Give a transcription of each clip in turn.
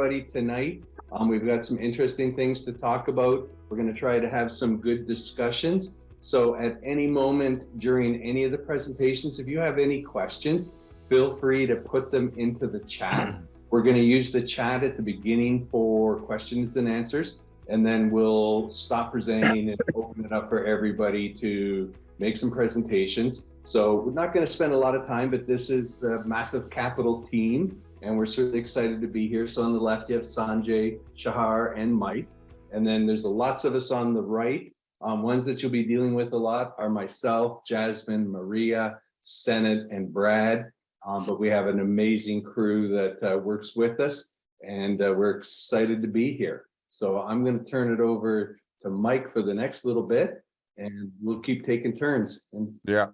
everybody tonight. We've got some interesting things to talk about. We're going to try to have some good discussions. So at any moment during any of the presentations, if you have any questions, feel free to put them into the chat. We're going to use the chat at the beginning for questions and answers, and then we'll stop presenting and open it up for everybody to make some presentations. So we're not going to spend a lot of time, but this is the Massive Capital team, and we're certainly excited to be here. So on the left, you have Sanjay, Shahar, and Mike. And then there's lots of us on the right. Ones that you'll be dealing with a lot are myself, Jasmine, Maria, Senate, and Brad. But we have an amazing crew that works with us, and we're excited to be here. So I'm going to turn it over to Mike for the next little bit, and we'll keep taking turns. And yeah,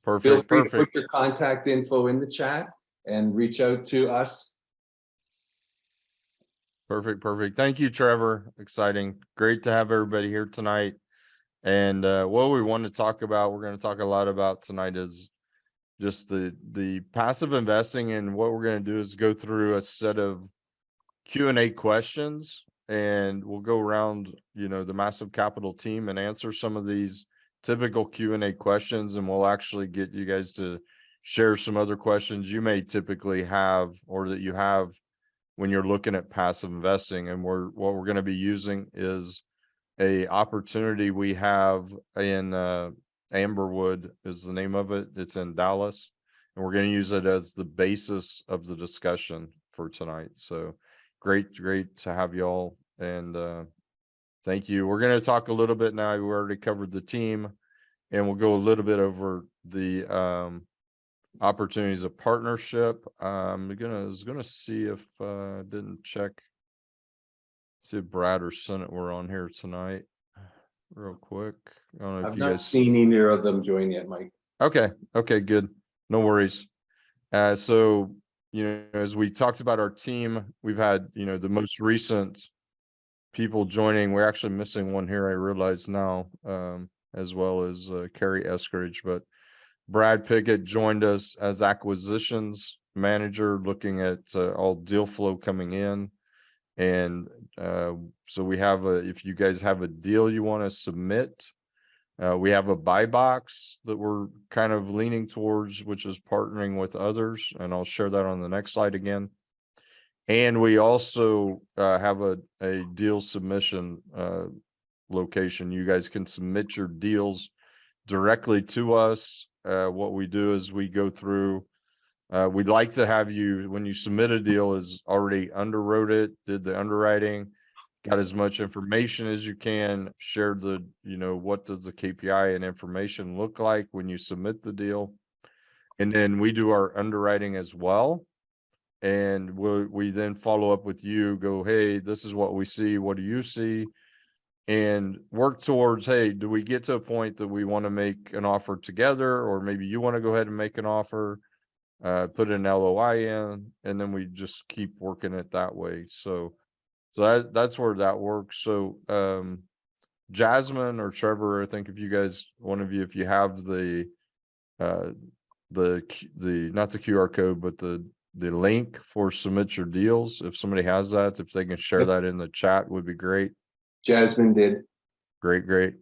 perfect. Feel free to put your contact info in the chat and reach out to us. Perfect. Thank you, Trevor. Exciting. Great to have everybody here tonight. And what we want to talk about, we're going to talk a lot about tonight, is just the passive investing. And what we're going to do is go through a set of Q&A questions, and we'll go around, the Massive Capital team and answer some of these typical Q&A questions. And we'll actually get you guys to share some other questions you may typically have, or that you have when you're looking at passive investing. And what we're going to be using is a opportunity we have in Amberwood is the name of it. It's in Dallas, and we're going to use it as the basis of the discussion for tonight. So great to have you all, and thank you. We're going to talk a little bit now. We already covered the team, and we'll go a little bit over the opportunities of partnership. I was gonna see if didn't check, see if Brad or Senate were on here tonight real quick. I don't know if I've you not guys seen either of them join yet, Mike. Okay, good, no worries. So as we talked about our team, we've had the most recent people joining. We're actually missing one here, I realize now, as well as Carrie Eskridge, but Brad Pickett joined us as acquisitions manager, looking at all deal flow coming in. And so we have if you guys have a deal you want to submit, we have a buy box that we're kind of leaning towards, which is partnering with others. And I'll share that on the next slide again. And we also have a deal submission location. You guys can submit your deals directly to us. What we do is we go through, we'd like to have you, when you submit a deal, is already underwrote it, did the underwriting, got as much information as you can, shared the, what does the KPI and information look like when you submit the deal. And then we do our underwriting as well. And we then follow up with you, go, hey, this is what we see. What do you see? And work towards, hey, do we get to a point that we want to make an offer together, or maybe you want to go ahead and make an offer, put an LOI in, and then we just keep working it that way. So that's where that works. So Jasmine or Trevor, I think if you guys, one of you, if you have the not the QR code, but the link for submit your deals, if somebody has that, if they can share that in the chat, would be great. Jasmine did. Great.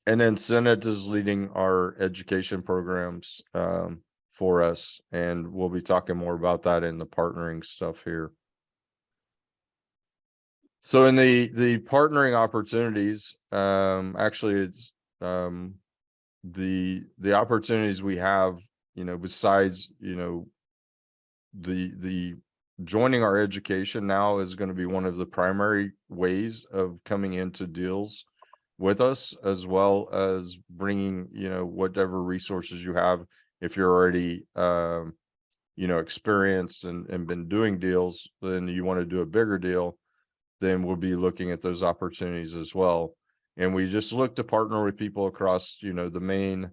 And then Senate is leading our education programs for us, and we'll be talking more about that in the partnering stuff here. So in the partnering opportunities, actually it's the opportunities we have, besides, the joining our education now is going to be one of the primary ways of coming into deals with us, as well as bringing, whatever resources you have. If you're already, experienced and been doing deals, then you want to do a bigger deal, then we'll be looking at those opportunities as well. And we just look to partner with people across, the main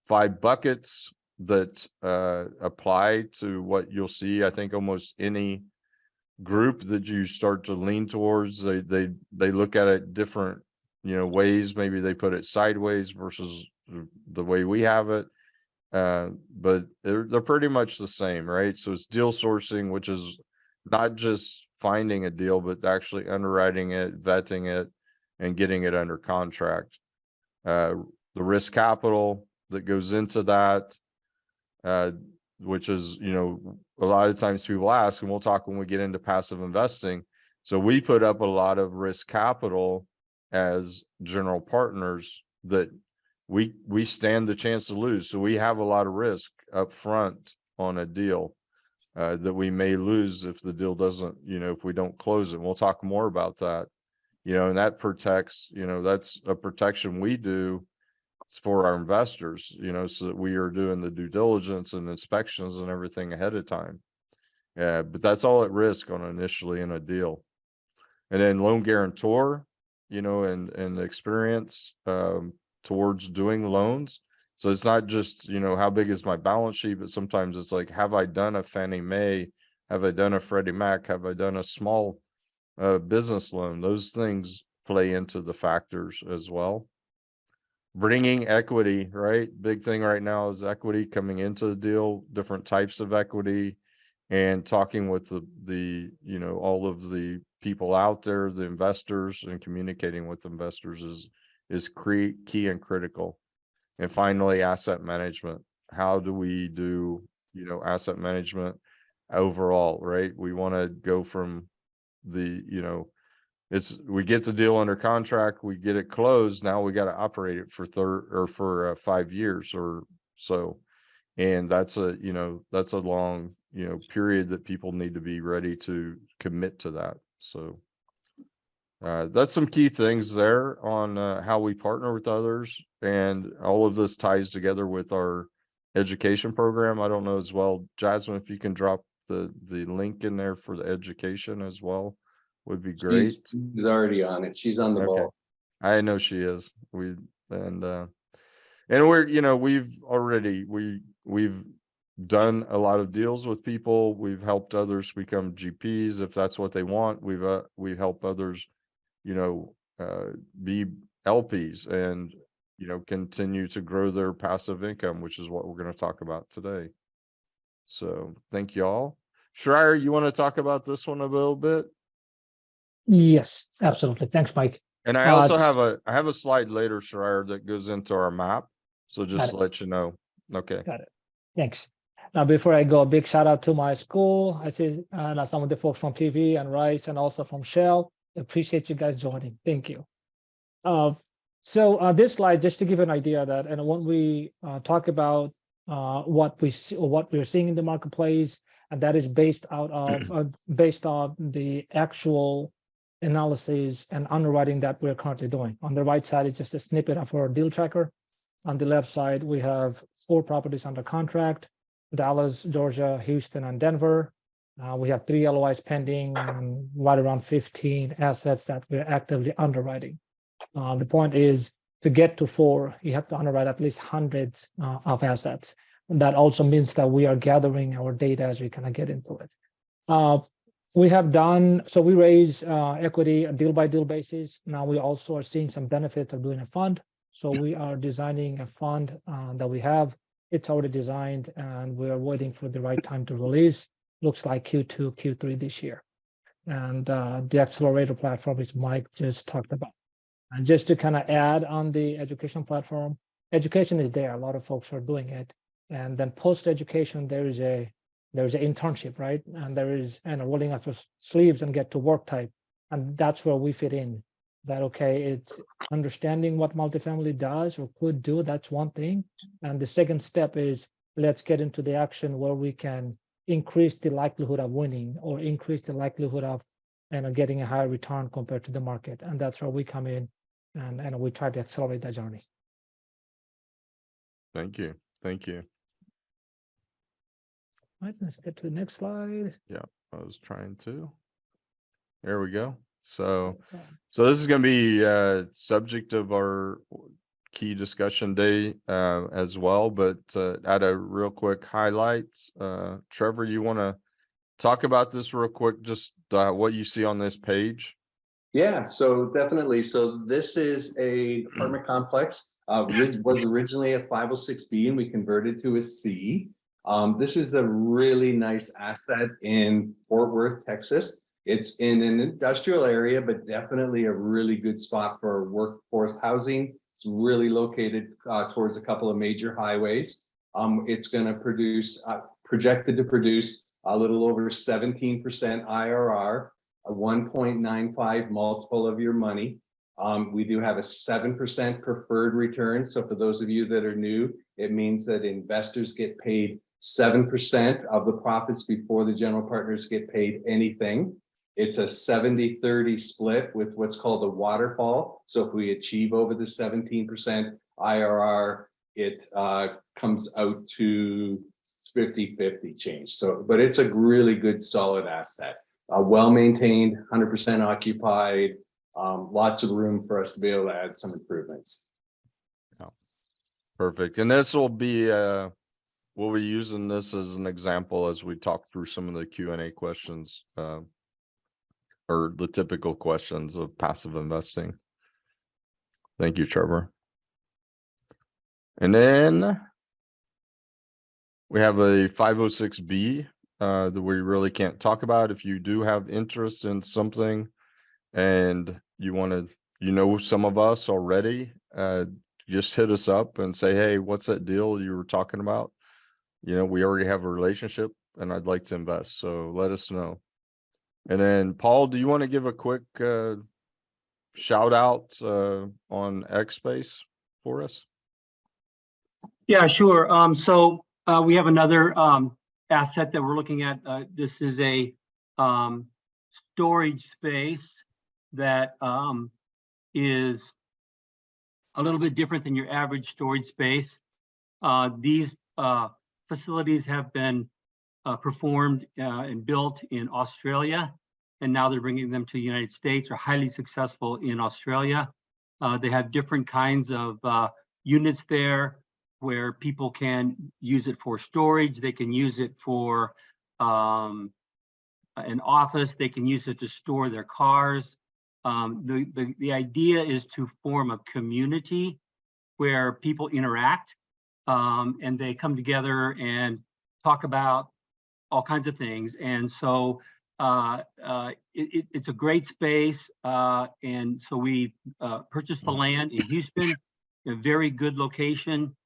5 buckets that apply to what you'll see. I think almost any group that you start to lean towards, they look at it different, ways. Maybe they put it sideways versus the way we have it. But they're pretty much the same, right? So it's deal sourcing, which is not just finding a deal, but actually underwriting it, vetting it, and getting it under contract. The risk capital that goes into that, which is, you know, a lot of times people ask, and we'll talk when we get into passive investing. So we put up a lot of risk capital as general partners that we stand the chance to lose. So we have a lot of risk up front on a deal that we may lose if the deal doesn't, you know, if we don't close it. And we'll talk more about that, you know, and that protects, you know, that's a protection we do for our investors, you know, so that we are doing the due diligence and inspections and everything ahead of time. Yeah, but that's all at risk on initially in a deal. And then loan guarantor, you know, and the experience towards doing loans. So it's not just, you know, how big is my balance sheet, but sometimes it's like, have I done a Fannie Mae? Have I done a Freddie Mac? Have I done a small business loan? Those things play into the factors as well. Bringing equity, right? Big thing right now is equity coming into the deal, different types of equity, and talking with the you know, all of the people out there, the investors, and communicating with investors is key and critical. And finally, asset management. How do we do, you know, asset management overall, right? We want to go from the, you know, we get the deal under contract, we get it closed. Now we got to operate it for 5 years or so. And that's a, you know, that's a long, you know, period that people need to be ready to commit to that. So that's some key things there on how we partner with others. And all of this ties together with our education program. I don't know as well, Jasmine, if you can drop the link in there for the education as well, would be great. She's already on it. She's on the ball. I know she is. And we're, you know, we've done a lot of deals with people. We've helped others become GPs if that's what they want. We help others, you know, be LPs and, you know, continue to grow their passive income, which is what we're going to talk about today. So thank you all. Schreier, you want to talk about this one a little bit? Yes, absolutely. Thanks, Mike. And I also have a slide later, Schreier, that goes into our map. So just to let you know. Okay. Got it. Thanks. Now, before I go, a big shout out to my school. I see some of the folks from PV and Rice and also from Shell. Appreciate you guys joining. Thank you. So this slide, just to give an idea that, and when we talk about what we're seeing in the marketplace, and that is based out of based on the actual analysis and underwriting that we're currently doing. On the right side is just a snippet of our deal tracker. On the left side, we have 4 properties under contract: Dallas, Georgia, Houston, and Denver. We have 3 LOIs pending and right around 15 assets that we're actively underwriting. The point is, to get to 4, you have to underwrite at least hundreds of assets. And that also means that we are gathering our data as we kind of get into it. We raise equity a deal by deal basis. Now we also are seeing some benefits of doing a fund. So we are designing a fund that we have. It's already designed and we are waiting for the right time to release. Looks like Q2, Q3 this year. And the accelerator platform is Mike just talked about. And just to kind of add on the education platform, education is there. A lot of folks are doing it. And then post-education, there's an internship, right? And rolling up your sleeves and get to work type. And that's where we fit in. That, okay, it's understanding what multifamily does or could do. That's one thing. And the second step is, let's get into the action where we can increase the likelihood of winning or increase the likelihood of getting a higher return compared to the market. And that's where we come in and we try to accelerate that journey. Thank you. Thank you. All right, let's get to the next slide. Yeah, I was trying to. There we go. So this is going to be subject of our key discussion day as well, but add a real quick highlights. Trevor, you want to talk about this real quick, just what you see on this page? Yeah, so definitely. So this is a apartment complex. Was originally a 506B and we converted to a C. This is a really nice asset in Fort Worth, Texas. It's in an industrial area, but definitely a really good spot for workforce housing. It's really located towards a couple of major highways. It's going to produce, projected to produce a little over 17% IRR, a 1.95 multiple of your money. We do have a 7% preferred return. So for those of you that are new, it means that investors get paid 7% of the profits before the general partners get paid anything. It's a 70-30 split with what's called a waterfall. So if we achieve over the 17% IRR, it comes out to 50-50 change. So, but it's a really good, solid asset. Well-maintained, 100% occupied, lots of room for us to be able to add some improvements. Oh, perfect. And this will be, we'll be using this as an example as we talk through some of the Q&A questions, or the typical questions of passive investing. Thank you, Trevor. And then we have a 506B that we really can't talk about. If you do have interest in something and you want to, you know, some of us already, just hit us up and say, hey, what's that deal you were talking about? You know, we already have a relationship and I'd like to invest. So let us know. And then Paul, do you want to give a quick shout out on Xbase for us? Yeah, sure. So we have another asset that we're looking at. This is a storage space that is a little bit different than your average storage space. These facilities have been performed and built in Australia, and now they're bringing them to the United States, are highly successful in Australia. They have different kinds of units there where people can use it for storage. They can use it for an office. They can use it to store their cars. The idea is to form a community where people interact and they come together and talk about all kinds of things. And so it's a great space. And so we purchased the land in Houston, a very good location.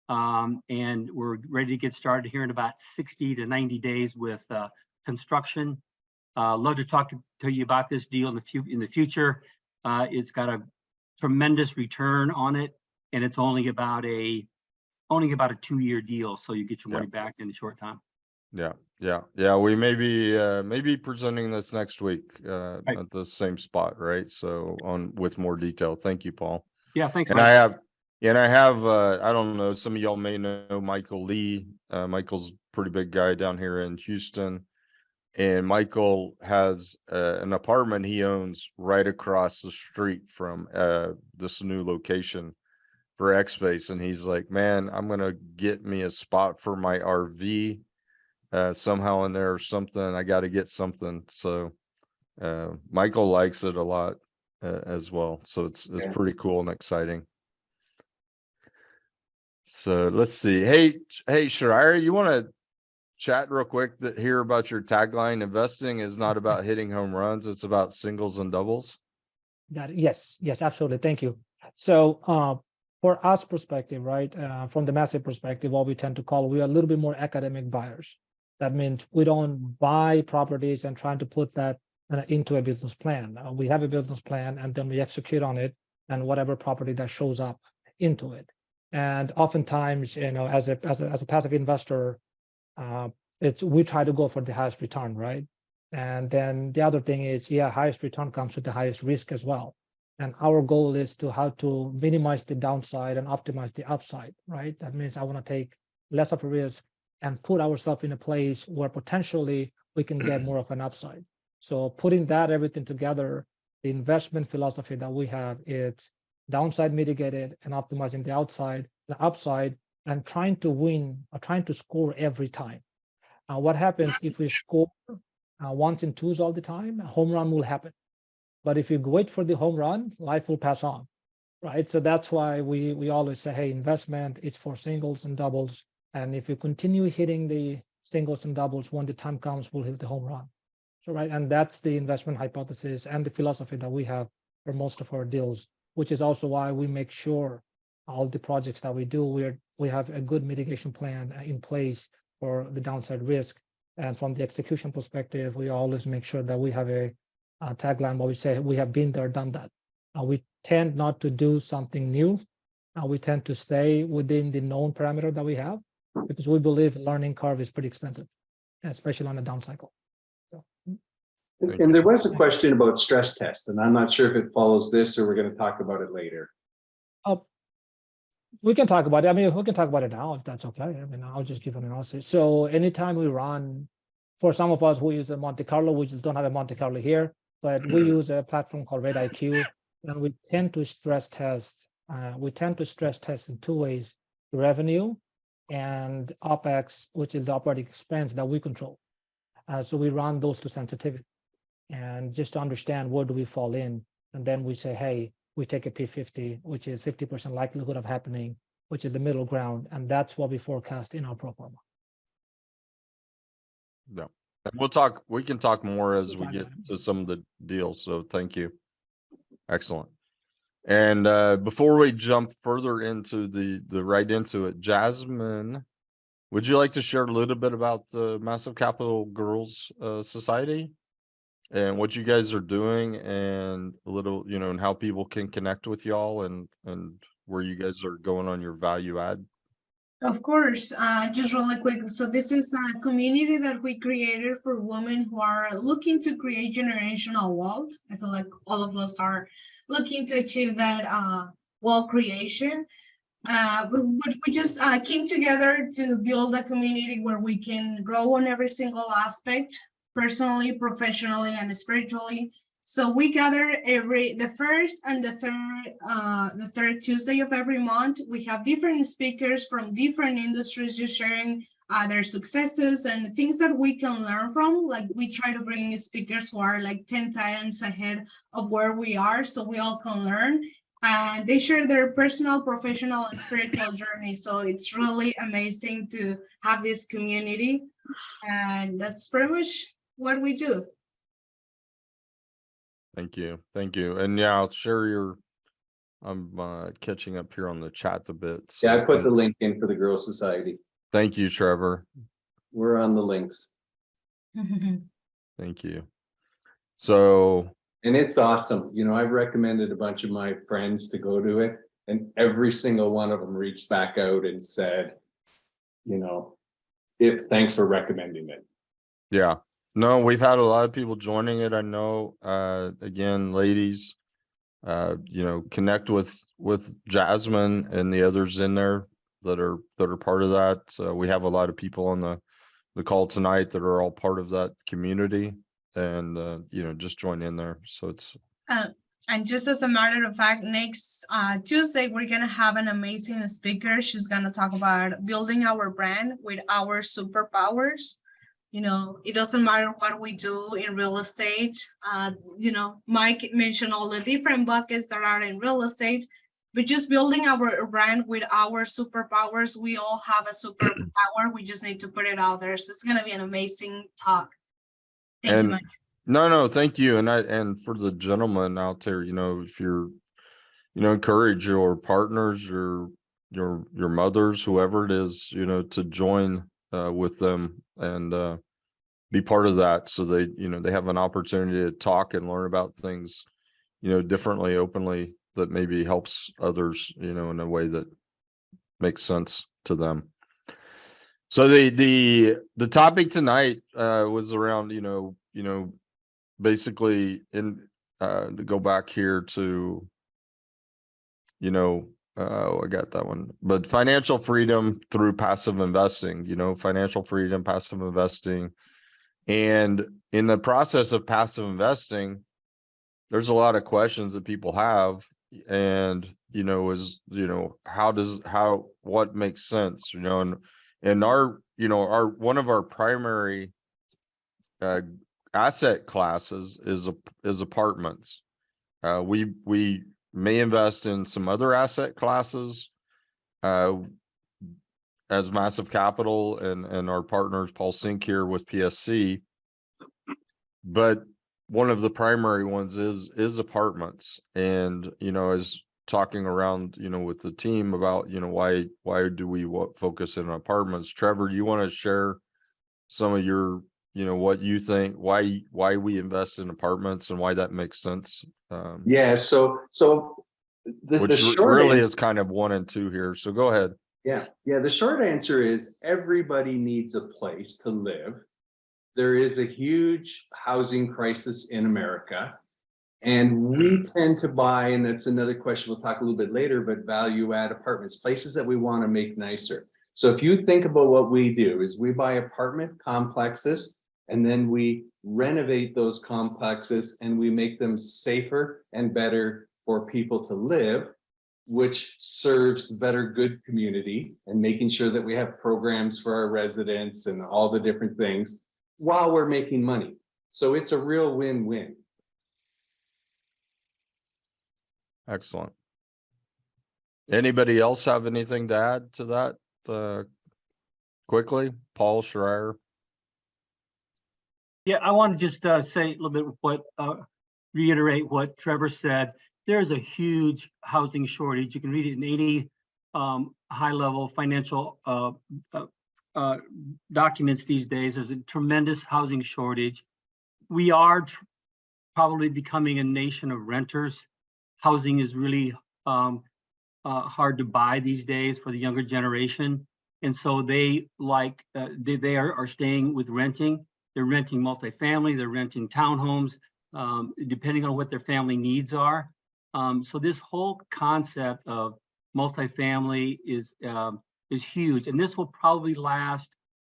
And we're ready to get started here in about 60 to 90 days with construction. Love to talk to you about this deal in the future. It's got a tremendous return on it, and it's only about a 2-year deal, so you get your money back in a short time. Yeah. We may be presenting this next week right at the same spot, right? So with more detail. Thank you, Paul. Yeah, thanks. And I have I don't know, some of y'all may know Michael Lee. Michael's a pretty big guy down here in Houston, and Michael has an apartment he owns right across the street from this new location for Xbase, and he's like, man, I'm gonna get me a spot for my RV somehow in there or something. I got to get something. So Michael likes it a lot as well. So it's pretty cool and exciting. So let's see. Hey, Shariah, you want to chat real quick here about your tagline? Investing is not about hitting home runs. It's about singles and doubles. Got it. Yes, absolutely. Thank you. So for us perspective, right, from the massive perspective, what we tend to call, we are a little bit more academic buyers. That means we don't buy properties and trying to put that into a business plan. We have a business plan and then we execute on it and whatever property that shows up into it. And oftentimes, you know, as a passive investor, we try to go for the highest return, right? And then the other thing is, highest return comes with the highest risk as well. And our goal is to how to minimize the downside and optimize the upside, right? That means I want to take less of a risk and put ourselves in a place where potentially we can get more of an upside. So putting that everything together, the investment philosophy that we have, it's downside mitigated and optimizing the upside, and trying to win or trying to score every time. What happens if we score ones and twos all the time? A home run will happen. But if you wait for the home run, life will pass on, right? So that's why we always say, hey, investment is for singles and doubles. And if you continue hitting the singles and doubles, when the time comes, we'll hit the home run. So, right, and that's the investment hypothesis and the philosophy that we have for most of our deals, which is also why we make sure all the projects that we do, we have a good mitigation plan in place for the downside risk. And from the execution perspective, we always make sure that we have a tagline where we say we have been there, done that. We tend not to do something new. We tend to stay within the known parameter that we have, because we believe learning curve is pretty expensive, especially on a down cycle. So, And there was a question about stress tests, and I'm not sure if it follows this or we're going to talk about it later. we can talk about it. I mean, we can talk about it now if that's okay. I mean, I'll just give an analysis. So anytime we run, for some of us who use a Monte Carlo, we just don't have a Monte Carlo here, but we use a platform called RateIQ, and we tend to stress test. We tend to stress test in two ways: revenue and OpEx, which is the operating expense that we control. So we run those to sensitivity, and just to understand where do we fall in, and then we say, hey, we take a P50, which is 50% likelihood of happening, which is the middle ground, and that's what we forecast in our pro forma. Yeah, and we can talk more as We'll we talk get about it. to some of the deals. So thank you. Excellent. And before we jump further into the right into it, Jasmine, would you like to share a little bit about the Massive Capital Girls Society and what you guys are doing, and a little, and how people can connect with y'all, and where you guys are going on your value add? Of course, just really quick. So this is a community that we created for women who are looking to create generational wealth. I feel like all of us are looking to achieve that wealth creation. But we just came together to build a community where we can grow on every single aspect, personally, professionally, and spiritually. So we gather the first and the third Tuesday of every month. We have different speakers from different industries just sharing their successes and things that we can learn from. Like, we try to bring speakers who are like 10 times ahead of where we are, so we all can learn. And they share their personal, professional, and spiritual journey. So it's really amazing to have this community. And that's pretty much what we do. Thank you. Thank you. And yeah, I'll share I'm catching up here on the chat a bit. So Yeah, I put the link in for the Girls Society. Thank you, Trevor. We're on the links. Thank you. So, And it's awesome. I've recommended a bunch of my friends to go to it, and every single one of them reached back out and said, thanks for recommending it. yeah. No, we've had a lot of people joining it. I know, again, ladies, connect with Jasmine and the others in there that are part of that. We have a lot of people on the call tonight that are all part of that community, and just join in there. So it's and just as a matter of fact, next Tuesday we're gonna have an amazing speaker. She's gonna talk about building our brand with our superpowers. It doesn't matter what we do in real estate. Mike mentioned all the different buckets that are in real estate, but just building our brand with our superpowers. We all have a superpower. We just need to put it out there. So it's going to be an amazing talk. Thank you, Mike. No, thank you. And for the gentleman out there, if you're, encourage your partners, your mothers, whoever it is, to join with them and be part of that, so they have an opportunity to talk and learn about things, differently, openly, that maybe helps others, in a way that makes sense to them. So the topic tonight was around, basically to go back here to, I got that one, but financial freedom through passive investing, financial freedom, passive investing. And in the process of passive investing, there's a lot of questions that people have, and what makes sense, and our one of our primary asset classes is apartments. We may invest in some other asset classes as Massive Capital and our partners Paul Sink here with PSC, but one of the primary ones is apartments. And, as talking around, with the team about, why do we focus in apartments? Trevor, you want to share some of your, what you think, why we invest in apartments and why that makes sense? Yeah, so the Which short really answer, is kind of 1 and 2 here. So go ahead. yeah, the short answer is everybody needs a place to live. There is a huge housing crisis in America. And we tend to buy, and that's another question we'll talk a little bit later, but value add apartments, places that we want to make nicer. So if you think about what we do is we buy apartment complexes and then we renovate those complexes and we make them safer and better for people to live, which serves the better good community and making sure that we have programs for our residents and all the different things while we're making money. So it's a real win-win. Excellent. Anybody else have anything to add to that quickly? Paul Schreier? Yeah, I want to just say a little bit reiterate what Trevor said. There's a huge housing shortage. You can read it in any high-level financial documents these days. There's a tremendous housing shortage. We are probably becoming a nation of renters. Housing is really hard to buy these days for the younger generation. And so they are staying with renting. They're renting multifamily, they're renting townhomes, depending on what their family needs are. So this whole concept of multifamily is huge, and this will probably last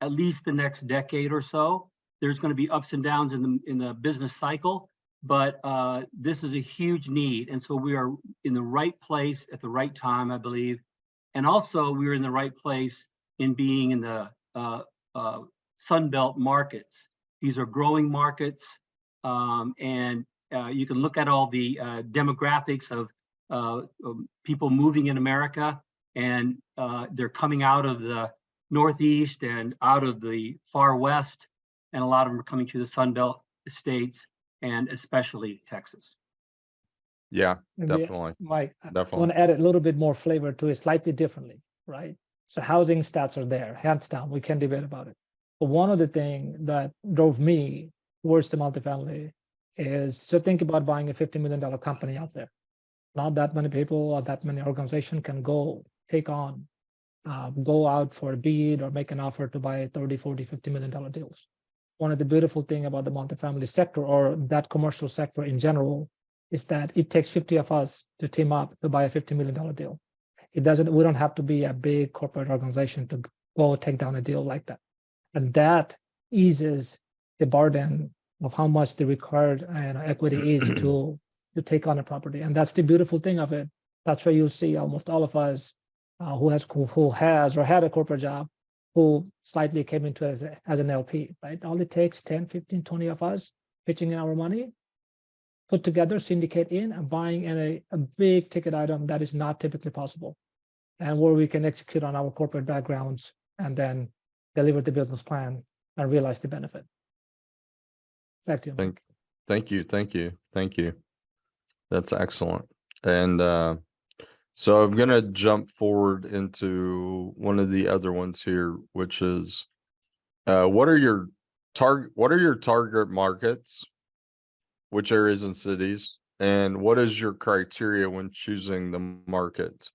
at least the next decade or so. There's going to be ups and downs in the business cycle, but this is a huge need, and so we are in the right place at the right time, I believe. And also we're in the right place in being in the Sun Belt markets. These are growing markets, and you can look at all the demographics of people moving in America, and they're coming out of the Northeast and out of the far West, and a lot of them are coming to the Sun Belt states, and especially Texas. Yeah, Maybe, definitely. Mike, I Definitely. want to add a little bit more flavor to it, slightly differently, right? So housing stats are there, hands down. We can't debate about it. But one of the things that drove me towards the multifamily is, so think about buying a $50 million company out there. Not that many people or that many organizations can go take on, go out for a bid or make an offer to buy 30, 40, $50 million deals. One of the beautiful things about the multifamily sector or that commercial sector in general is that it takes 50 of us to team up to buy a $50 million deal. We don't have to be a big corporate organization to go take down a deal like that. And that eases the burden of how much the required equity is to take on a property. And that's the beautiful thing of it. That's why you'll see almost all of us who has or had a corporate job who slightly came into as an LP, right? All it takes 10, 15, 20 of us pitching in our money, put together, syndicate in, and buying in a big ticket item that is not typically possible, and where we can execute on our corporate backgrounds and then deliver the business plan and realize the benefit. Back to you. Thank you. That's excellent. And so I'm gonna jump forward into one of the other ones here, which is what are your target markets? Which areas and cities? And what is your criteria when choosing the market?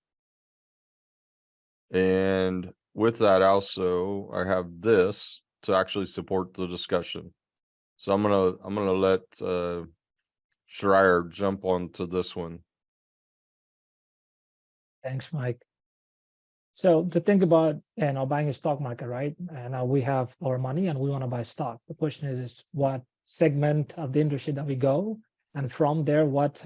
And with that also, I have this to actually support the discussion. So I'm gonna let Schreier jump onto this one. Thanks, Mike. So to think about buying a stock market, right? And we have our money and we want to buy stock. The question is what segment of the industry that we go, and from there, what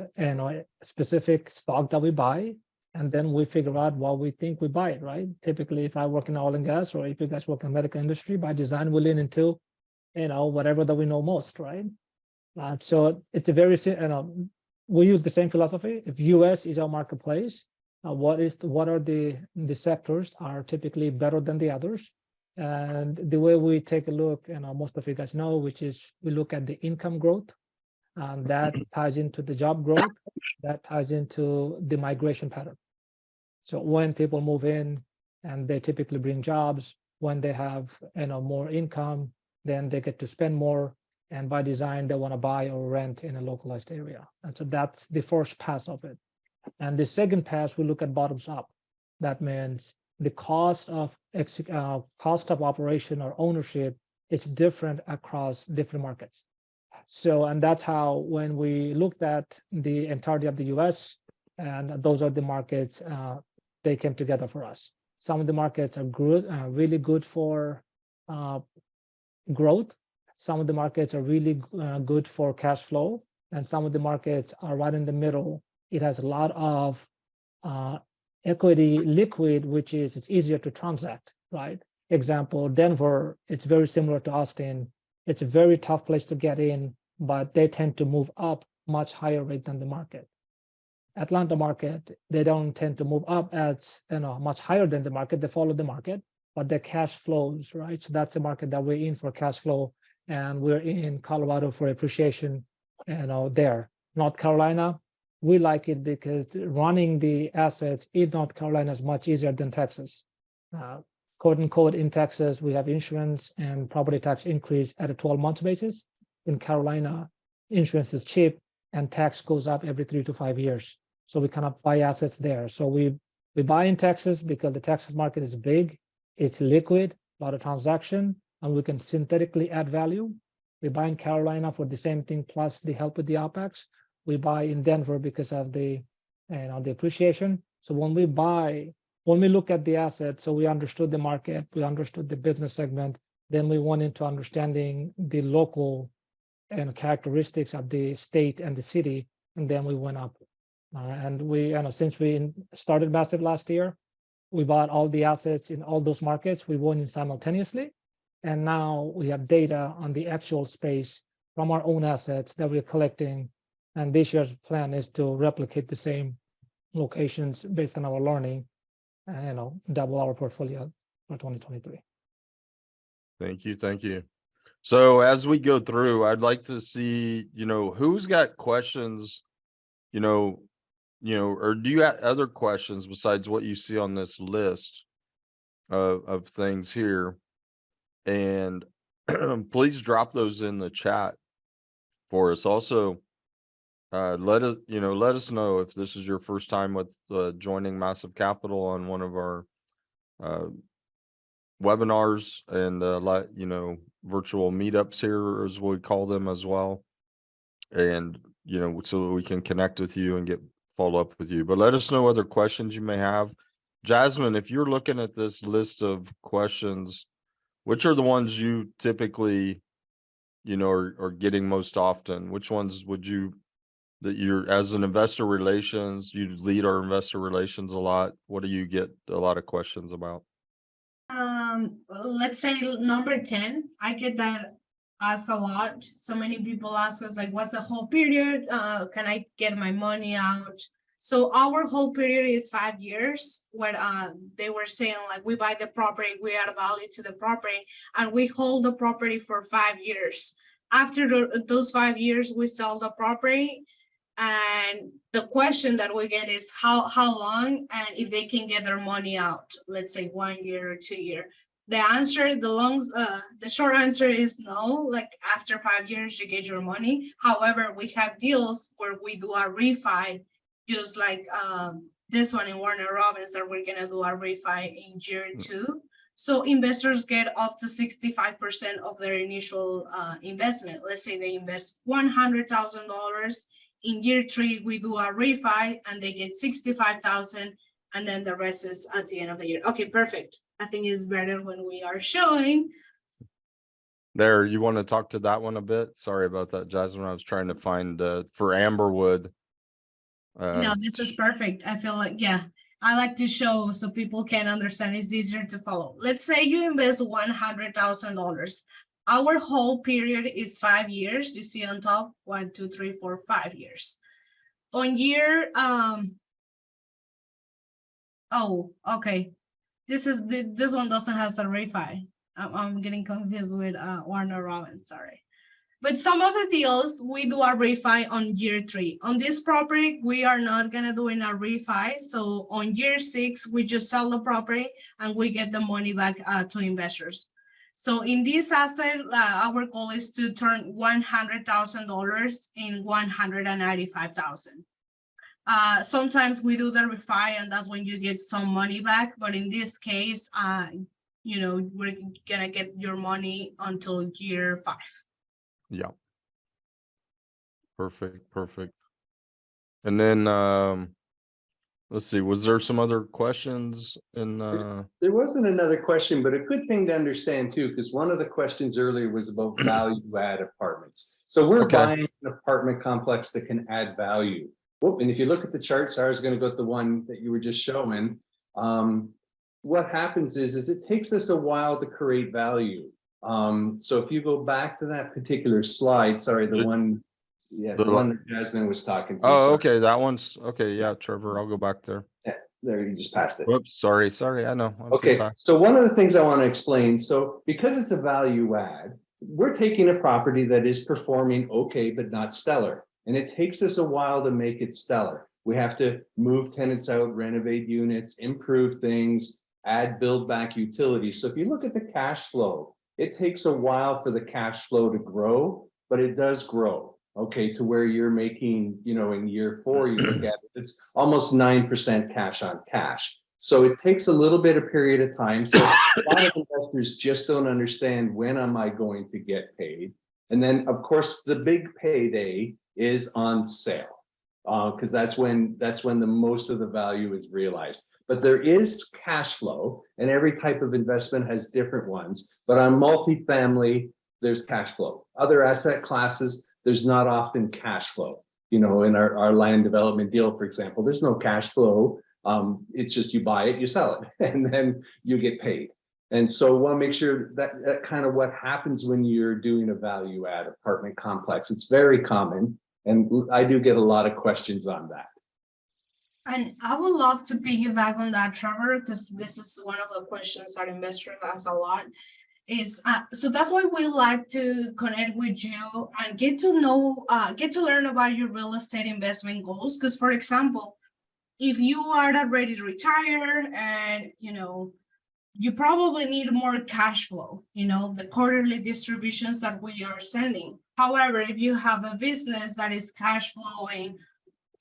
specific stock that we buy, and then we figure out what we think we buy it, right? Typically, if I work in oil and gas, or if you guys work in medical industry, by design, we lean into whatever that we know most, right? So it's a very we use the same philosophy. If US is our marketplace, what are the sectors are typically better than the others, And the way we take a look, most of you guys know, which is we look at the income growth, and that ties into the job growth, that ties into the migration pattern. So when people move in and they typically bring jobs, when they have more income, then they get to spend more. And by design, they want to buy or rent in a localized area. And so that's the first pass of it. And the second pass, we look at bottoms up. That means the cost of operation or ownership is different across different markets. So, and that's how when we looked at the entirety of the US, and those are the markets, they came together for us. Some of the markets are good, really good for growth. Some of the markets are really good for cash flow. And some of the markets are right in the middle. It has a lot of equity liquid, which is it's easier to transact, right? Example, Denver, it's very similar to Austin. It's a very tough place to get in, but they tend to move up much higher rate than the market. Atlanta market, they don't tend to move up at much higher than the market. They follow the market, but the cash flows, right? So that's a market that we're in for cash flow, and we're in Colorado for appreciation, there. North Carolina, we like it because running the assets in North Carolina is much easier than Texas. Quote unquote, in Texas, we have insurance and property tax increase at a 12-month basis. In Carolina, insurance is cheap and tax goes up every 3 to 5 years. So we cannot buy assets there. So we buy in Texas because the Texas market is big, it's liquid, a lot of transaction, and we can synthetically add value. We buy in Carolina for the same thing, plus the help with the OpEx. We buy in Denver because of the appreciation. So when we look at the asset, so we understood the market, we understood the business segment, then we went into understanding the local characteristics of the state and the city, and then we went up. And we, since we started Massive last year, we bought all the assets in all those markets. We went in simultaneously, and now we have data on the actual space from our own assets that we're collecting. And this year's plan is to replicate the same locations based on our learning, and double our portfolio for 2023. Thank you. Thank you. So as we go through, I'd like to see, who's got questions, or do you have other questions besides what you see on this list of things here? And please drop those in the chat for us. Also, let us know if this is your first time with joining Massive Capital on one of our webinars and virtual meetups here, as we call them as well, and so we can connect with you and get follow up with you. But let us know other questions you may have. Jasmine, if you're looking at this list of questions, which are the ones you typically are getting most often? Which ones would you, that you're, as an investor relations, you lead our investor relations a lot, what do you get a lot of questions about? Let's say number 10, I get that asked a lot. So many people ask us, like, what's the whole period? Can I get my money out? So our whole period is 5 years, where they were saying, like, we buy the property, we add value to the property, and we hold the property for 5 years. After those 5 years, we sell the property. And the question that we get is how long, and if they can get their money out, let's say 1 year or 2 years. The answer, the short answer is no. Like, after 5 years, you get your money. However, we have deals where we do a refi, just like this one in Warner Robins, that we're gonna do a refi in year 2. So investors get up to 65% of their initial investment. Let's say they invest $100,000. In year 3, we do a refi and they get 65,000, and then the rest is at the end of the year. Okay, perfect. I think it's better when we are showing. There, you want to talk to that one a bit? Sorry about that, Jasmine. I was trying to find for Amberwood. No, this is perfect. I feel like, yeah, I like to show so people can understand. It's easier to follow. Let's say you invest $100,000. Our whole period is 5 years. You see on top, 1, 2, 3, 4, 5 years. On year, oh, okay. This one doesn't have a refi. I'm getting confused with Warner Robins, sorry. But some of the deals, we do a refi on year 3. On this property, we are not gonna do in a refi. So on year 6, we just sell the property and we get the money back to investors. So in this asset, our goal is to turn $100,000 in $195,000. Sometimes we do the refi and that's when you get some money back. But in this case, you know, we're gonna get your money until year 5. Yeah. Perfect. And then let's see, was there some other questions in There wasn't another question, but a good thing to understand too, because one of the questions earlier was about value add apartments. So we're Okay. buying an apartment complex that can add value. Whoop, and if you look at the charts, I was going to go to the one that you were just showing. What happens is it takes us a while to create value. So if you go back to that particular slide, sorry, the one, yeah, the one that Jasmine was talking to. Oh, sorry. okay, that one's okay. Yeah, Trevor, I'll go back there. Yeah, there, you just passed it. Whoops, sorry, I know. I'm too Okay, fast. so one of the things I want to explain, so because it's a value add, we're taking a property that is performing okay, but not stellar. And it takes us a while to make it stellar. We have to move tenants out, renovate units, improve things, add build back utilities. So if you look at the cash flow, it takes a while for the cash flow to grow, but it does grow. Okay, to where you're making, you know, in year 4, you look at it, it's almost 9% cash on cash. So it takes a little bit of period of time. So a lot of investors just don't understand, when am I going to get paid? And then of course the big payday is on sale, because that's when the most of the value is realized. But there is cash flow, and every type of investment has different ones. But on multifamily, there's cash flow. Other asset classes, there's not often cash flow. You know, in our land development deal, for example, there's no cash flow. It's just you buy it, you sell it, and then you get paid. And so want to make sure that kind of what happens when you're doing a value add apartment complex. It's very common, and I do get a lot of questions on that. And I would love to piggyback on that, Trevor, because this is one of the questions that investors ask a lot. Is so that's why we like to connect with you and get to know, get to learn about your real estate investment goals. Because, for example, if you are not ready to retire and you know you probably need more cash flow, you know, the quarterly distributions that we are sending. However, if you have a business that is cash flowing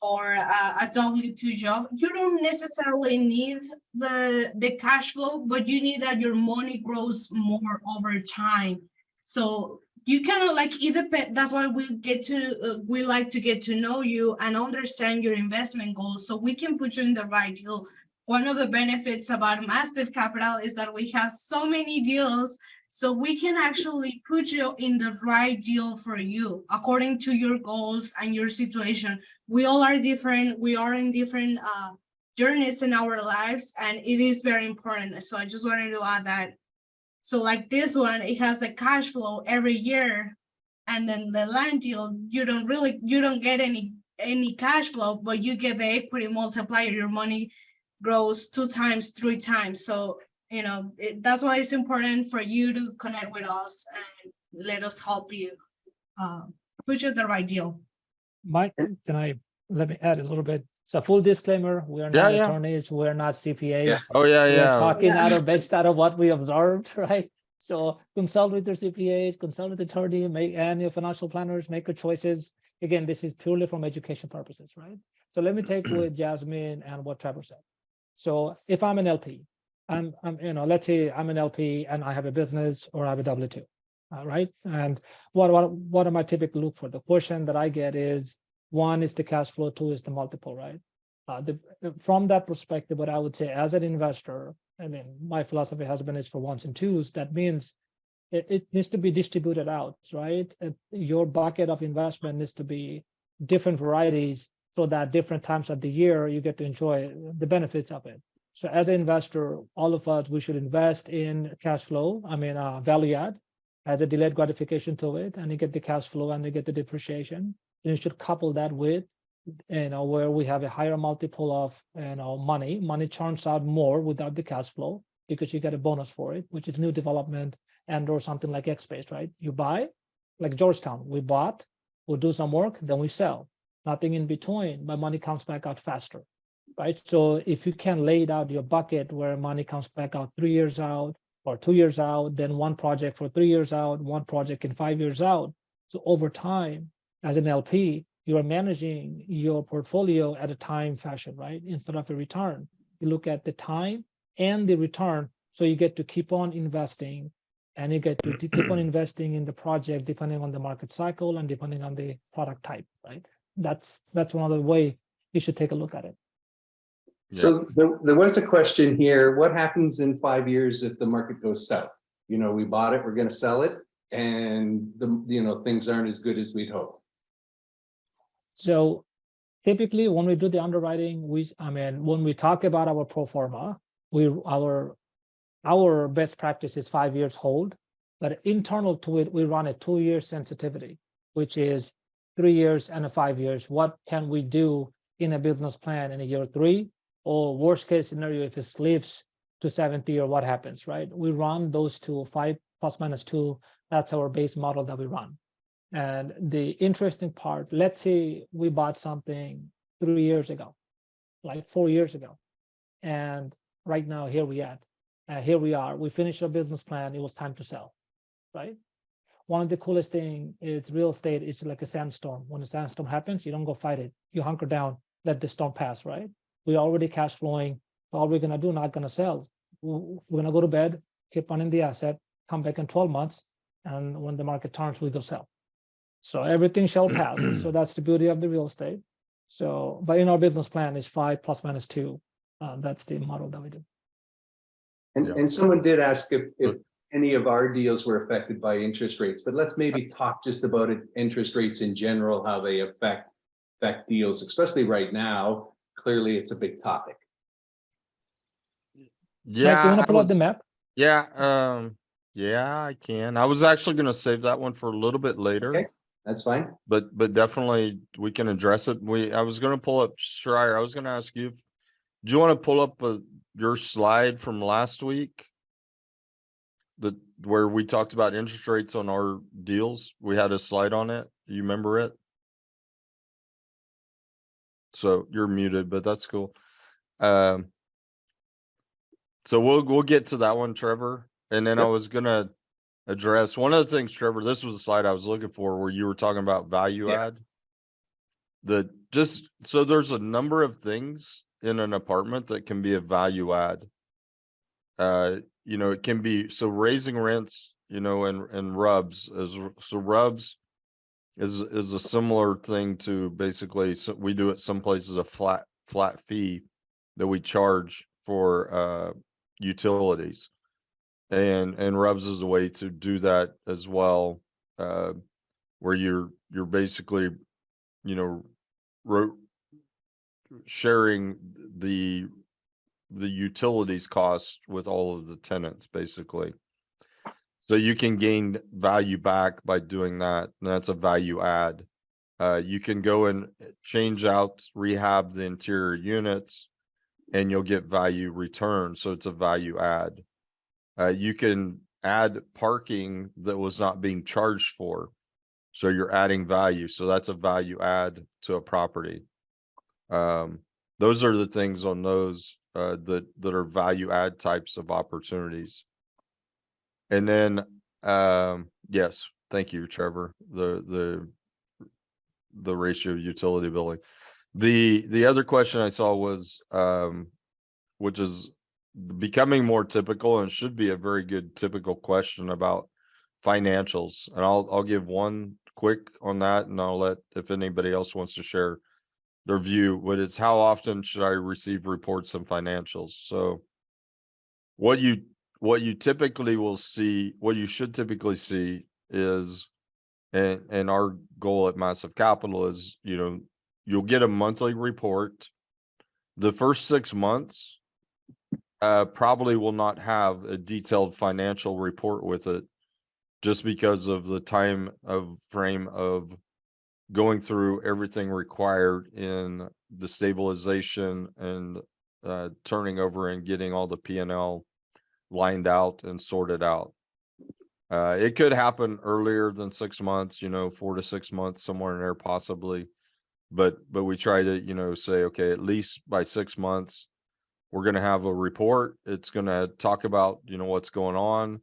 or a W-2 job, you don't necessarily need the cash flow, but you need that your money grows more over time. So you kind of like either, that's why we like to get to know you and understand your investment goals so we can put you in the right deal. One of the benefits about Massive Capital is that we have so many deals, so we can actually put you in the right deal for you according to your goals and your situation. We all are different. We are in different journeys in our lives, and it is very important. So I just wanted to add that. So like this one, it has the cash flow every year, and then the land deal, you don't get any cash flow, but you get the equity multiplier. Your money grows 2 times, 3 times. So you know that's why it's important for you to connect with us and let us help you put you the right deal. Mike, let me add a little bit. So full disclaimer, we are not attorneys, we're not CPAs. Yeah. Oh yeah, We're talking Yeah. out of what we observed, right? So consult with your CPAs, consult with the attorney, and your financial planners, make your choices. Again, this is purely from education purposes, right? So let me take with Jasmine and what Trevor said. So if I'm an LP, I'm you know, let's say I'm an LP and I have a business or I have a W-2, right? And what am I typically look for? The question that I get is, 1 is the cash flow, 2 is the multiple, right? From that perspective, what I would say as an investor, I mean, my philosophy has been is for 1s and 2s. That means it needs to be distributed out, right? Your bucket of investment needs to be different varieties so that different times of the year you get to enjoy the benefits of it. So as an investor, all of us, we should invest in cash flow. I mean, value add as a delayed gratification to it, and you get the cash flow and you get the depreciation. And you should couple that with, you know, where we have a higher multiple of, you know, money churns out more without the cash flow because you get a bonus for it, which is new development and or something like Xbase, right? You buy, like Georgetown, we bought, we'll do some work, then we sell. Nothing in between, but money comes back out faster, right? So if you can lay it out your bucket where money comes back out 3 years out or 2 years out, then one project for 3 years out, one project in 5 years out. So over time, as an LP, you are managing your portfolio at a time fashion, right? Instead of a return, you look at the time and the return. So you get to keep on investing, and you get to keep on investing in the project depending on the market cycle and depending on the product type, right? That's one other way you should take a look at it. So there was a question here. What happens in 5 years if the market goes south? You know, we bought it, we're going to sell it, and things aren't as good as we'd hope. So typically when we do the underwriting, when we talk about our pro forma, our best practice is 5 years hold, but internal to it, we run a 2-year sensitivity, which is 3 years and 5 years. What can we do in a business plan in a year 3? Or worst case scenario, if it slips to 70 or what happens, right? We run those two, 5 plus minus 2. That's our base model that we run. And the interesting part, let's say we bought something 3 years ago, like 4 years ago. And right now, here we are. We finished our business plan. It was time to sell, right? One of the coolest thing is real estate is like a sandstorm. When a sandstorm happens, you don't go fight it. You hunker down, let the storm pass, right? We're already cash flowing. All we're going to do, not going to sell. We're going to go to bed, keep running the asset, come back in 12 months. And when the market turns, we go sell. So everything shall pass. So that's the beauty of the real estate. So, but in our business plan is 5 plus minus 2. That's the model that we do. And someone did ask if any of our deals were affected by interest rates, but let's maybe talk just about interest rates in general, how they affect deals, especially right now. Clearly, it's a big topic. Yeah, Mike, you want to pull out the map? Yeah, yeah, I can. I was actually going to save that one for a little bit later. Okay, that's fine. But definitely we can address it. I was going to pull up Schreier. I was going to ask you, do you want to pull up your slide from last week? Where we talked about interest rates on our deals. We had a slide on it. You remember it? So you're muted, but that's cool. So we'll get to that one, Trevor. And then I was gonna address one of the things, Trevor. This was the slide I was looking for, where you were talking about value add. So there's a number of things in an apartment that can be a value add. It can be raising rents, and RUBS RUBS is a similar thing to basically, so we do at some places a flat fee that we charge for utilities, and RUBS is a way to do that as well, where you're basically sharing the utilities cost with all of the tenants, basically. So you can gain value back by doing that, and that's a value add. You can go and change out, rehab the interior units, and you'll get value return. So it's a value add. You can add parking that was not being charged for. So you're adding value. So that's a value add to a property. Those are the things on those that are value add types of opportunities. And then, yes, thank you, Trevor. The ratio of utility billing. The other question I saw was, which is becoming more typical and should be a very good typical question about financials. And I'll give one quick on that, and I'll let, if anybody else wants to share their view, but it's how often should I receive reports on financials? So what you typically will see, what you should typically see is, and our goal at Massive Capital is, you'll get a monthly report. The first 6 months probably will not have a detailed financial report with it, just because of the time of frame of going through everything required in the stabilization and turning over and getting all the P&L lined out and sorted out. It could happen earlier than 6 months, 4 to 6 months, somewhere in there possibly. But we try to, say, okay, at least by 6 months, we're going to have a report. It's going to talk about, what's going on.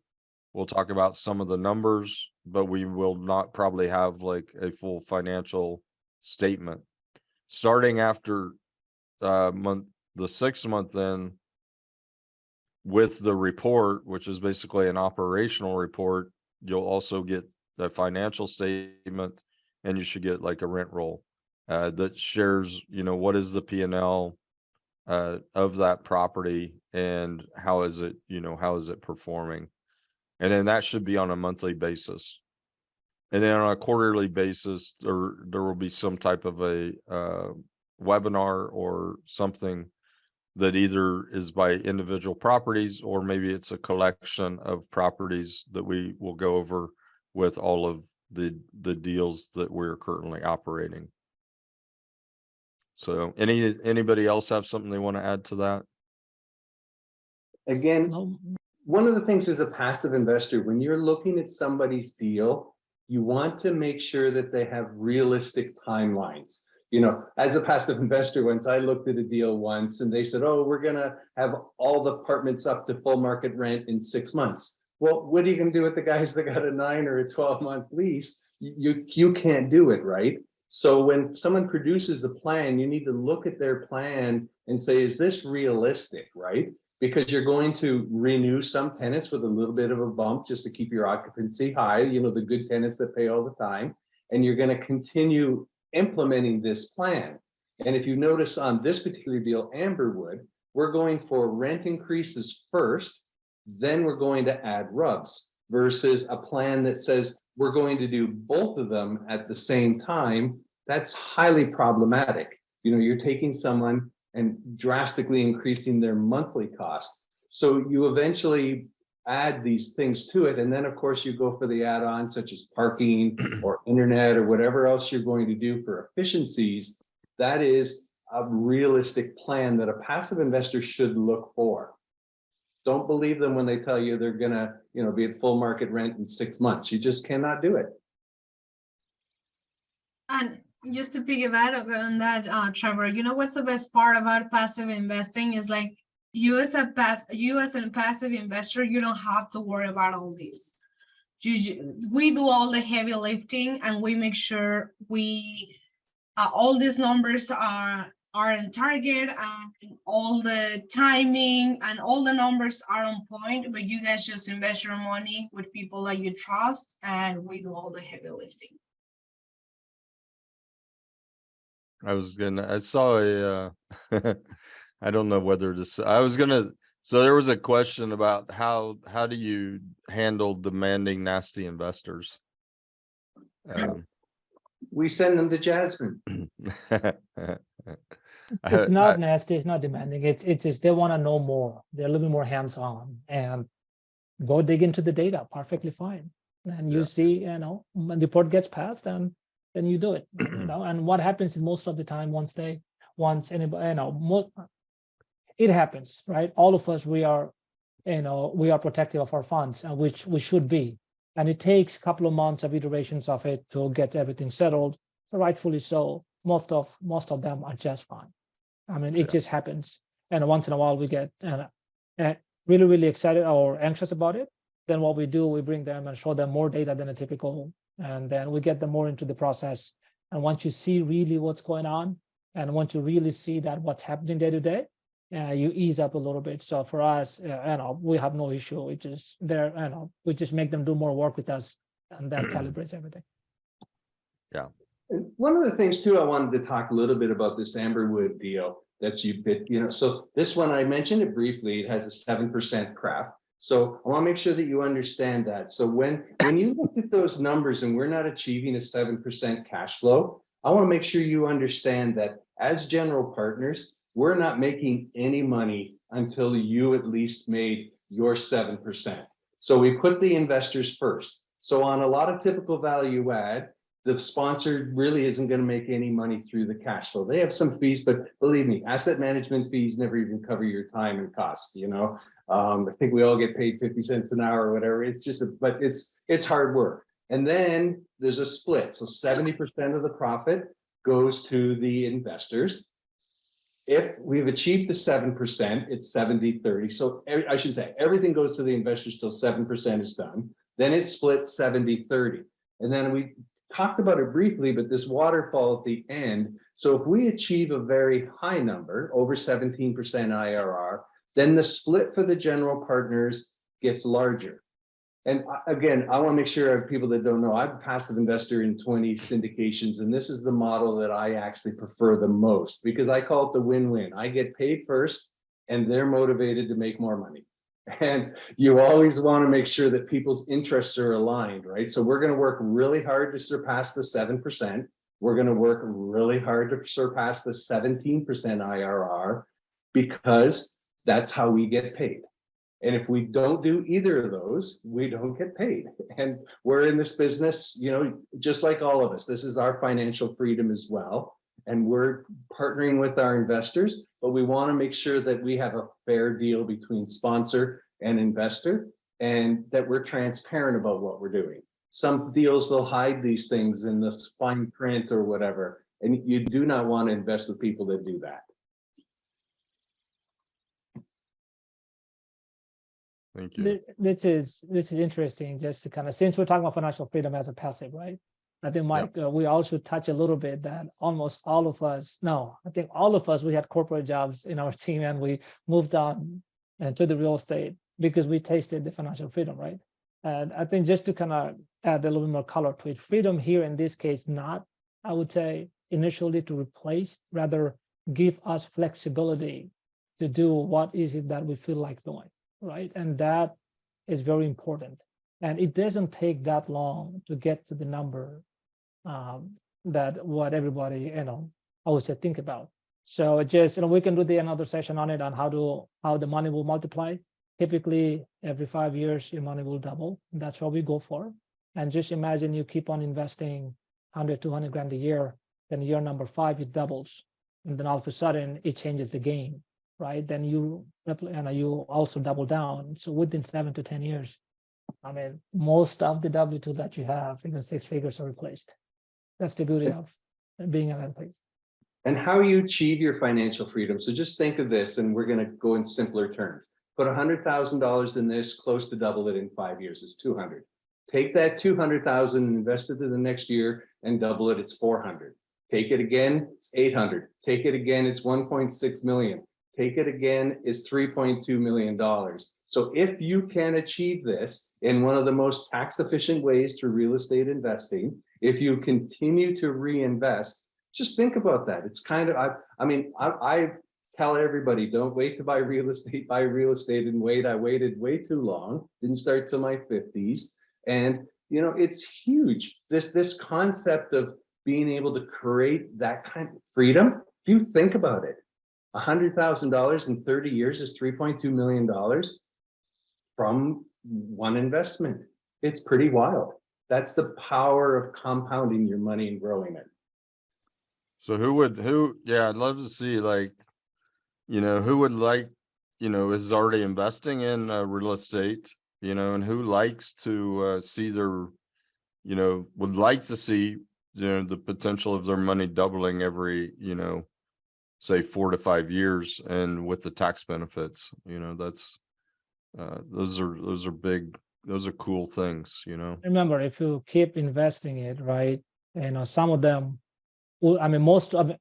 We'll talk about some of the numbers, but we will not probably have like a full financial statement. Starting after the 6th month, then with the report, which is basically an operational report, you'll also get the financial statement, and you should get like a rent roll that shares, what is the P&L of that property and how is it performing. And then that should be on a monthly basis. And then on a quarterly basis, there will be some type of a webinar or something that either is by individual properties, or maybe it's a collection of properties that we will go over with all of the deals that we're currently operating. So anybody else have something they want to add to that? Again, No, one of the things as a passive investor, when you're looking at somebody's deal, you want to make sure that they have realistic timelines. As a passive investor, once I looked at a deal once and they said, oh, we're going to have all the apartments up to full market rent in 6 months. Well, what are you going to do with the guys that got a 9 or a 12-month lease? You can't do it, right? So when someone produces a plan, you need to look at their plan and say, is this realistic, right? Because you're going to renew some tenants with a little bit of a bump just to keep your occupancy high, the good tenants that pay all the time. And you're going to continue implementing this plan. And if you notice on this particular deal, Amberwood, we're going for rent increases first, then we're going to add RUBS, versus a plan that says we're going to do both of them at the same time. That's highly problematic. You're taking someone and drastically increasing their monthly cost. So you eventually add these things to it. And then of course you go for the add-ons such as parking or internet or whatever else you're going to do for efficiencies. That is a realistic plan that a passive investor should look for. Don't believe them when they tell you they're gonna, be at full market rent in 6 months. You just cannot do it. And just to piggyback on that, Trevor, what's the best part about passive investing is like you as a passive investor, you don't have to worry about all this. We do all the heavy lifting, and we make sure all these numbers are in target, and all the timing and all the numbers are on point. But you guys just invest your money with people that you trust, and we do all the heavy lifting. I saw a, I don't know whether to say, so there was a question about how do you handle demanding, nasty investors? We send them to Jasmine. it's not nasty, it's not demanding. It's just they want to know more. They're a little bit more hands-on, and go dig into the data. Perfectly fine. And you see, when the report gets passed, and then you do it. And what happens is most of the time, once anybody, it happens, right? All of us, we are protective of our funds, which we should be. And it takes a couple of months of iterations of it to get everything settled. So rightfully so. Most of them are just fine. I mean, it just happens. And once in a while we get really, really excited or anxious about it. Then what we do, we bring them and show them more data than a typical, and then we get them more into the process. And once you see really what's going on, and once you really see that what's happening day to day, you ease up a little bit. So for us, we have no issue. We just we just make them do more work with us, and that calibrates everything. Yeah. One of the things too, I wanted to talk a little bit about this Amberwood deal. So this one, I mentioned it briefly. It has a 7% CRAF. So I want to make sure that you understand that. So when you look at those numbers and we're not achieving a 7% cash flow, I want to make sure you understand that as general partners, we're not making any money until you at least made your 7%. So we put the investors first. So on a lot of typical value add, the sponsor really isn't going to make any money through the cash flow. They have some fees, but believe me, asset management fees never even cover your time and cost. I think we all get paid 50 cents an hour or whatever. It's just, but it's hard work. And then there's a split. So 70% of the profit goes to the investors. If we've achieved the 7%, it's 70-30. So I should say everything goes to the investors till 7% is done. Then it's split 70-30. And then we talked about it briefly, but this waterfall at the end. So if we achieve a very high number, over 17% IRR, then the split for the general partners gets larger. And again, I want to make sure I have people that don't know, I'm a passive investor in 20 syndications, and this is the model that I actually prefer the most because I call it the win-win. I get paid first and they're motivated to make more money. And you always want to make sure that people's interests are aligned, right? So we're going to work really hard to surpass the 7%. We're going to work really hard to surpass the 17% IRR because that's how we get paid. And if we don't do either of those, we don't get paid. And we're in this business, you know, just like all of us, this is our financial freedom as well. And we're partnering with our investors, but we want to make sure that we have a fair deal between sponsor and investor and that we're transparent about what we're doing. Some deals will hide these things in the fine print or whatever. And you do not want to invest with people that do that. Thank you. This is interesting, just to kind of, since we're talking about financial freedom as a passive, right? I think, Mike, we also touch a little bit that almost all of us, no, I think all of us, we had corporate jobs in our team and we moved on to the real estate because we tasted the financial freedom, right? And I think just to kind of add a little bit more color to it, freedom here in this case, not, I would say, initially to replace, rather give us flexibility to do what is it that we feel like doing, right? And that is very important. And it doesn't take that long to get to the number that what everybody, you know, I would say think about. So just, you know, we can do another session on it on how the money will multiply. Typically, every 5 years, your money will double. That's what we go for. And just imagine you keep on investing 100, 200 grand a year, then year number 5, it doubles. And then all of a sudden, it changes the game, right? Then you also double down. So within 7 to 10 years, I mean, most of the W-2 that you have, even 6 figures, are replaced. That's the beauty of being in that place. And how you achieve your financial freedom. So just think of this, and we're going to go in simpler terms. Put $100,000 in this, close to double it in 5 years is 200. Take that 200,000, invest it in the next year, and double it. It's 400. Take it again, it's 800. Take it again, it's 1.6 million. Take it again, is $3.2 million. So if you can achieve this in one of the most tax efficient ways through real estate investing, if you continue to reinvest, just think about that. It's kind of, I tell everybody, don't wait to buy real estate and wait. I waited way too long, didn't start till my 50s. And, you know, it's huge. This concept of being able to create that kind of freedom, if you think about it, $100,000 in 30 years is $3.2 million from one investment. It's pretty wild. That's the power of compounding your money and growing it. So yeah, I'd love to see, like, you know, who would like, you know, is already investing in real estate, you know, and who likes to see their, you know, would like to see, you know, the potential of their money doubling every, you know, say 4 to 5 years, and with the tax benefits, you know, that's those are big, those are cool things, you know. Remember, if you keep investing it, right, you know, some of them, I mean, most of it,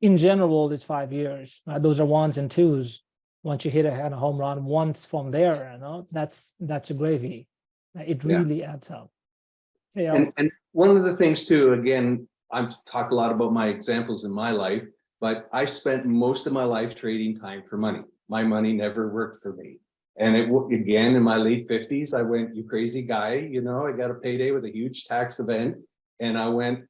in general, it's 5 years. Those are 1s and 2s. Once you hit a home run, once from there, you know, that's a gravy. It really adds up. Yeah. And one of the things too, again, I've talked a lot about my examples in my life, but I spent most of my life trading time for money. My money never worked for me. And again, in my late 50s, I went, you crazy guy, you know, I got a payday with a huge tax event. And I went,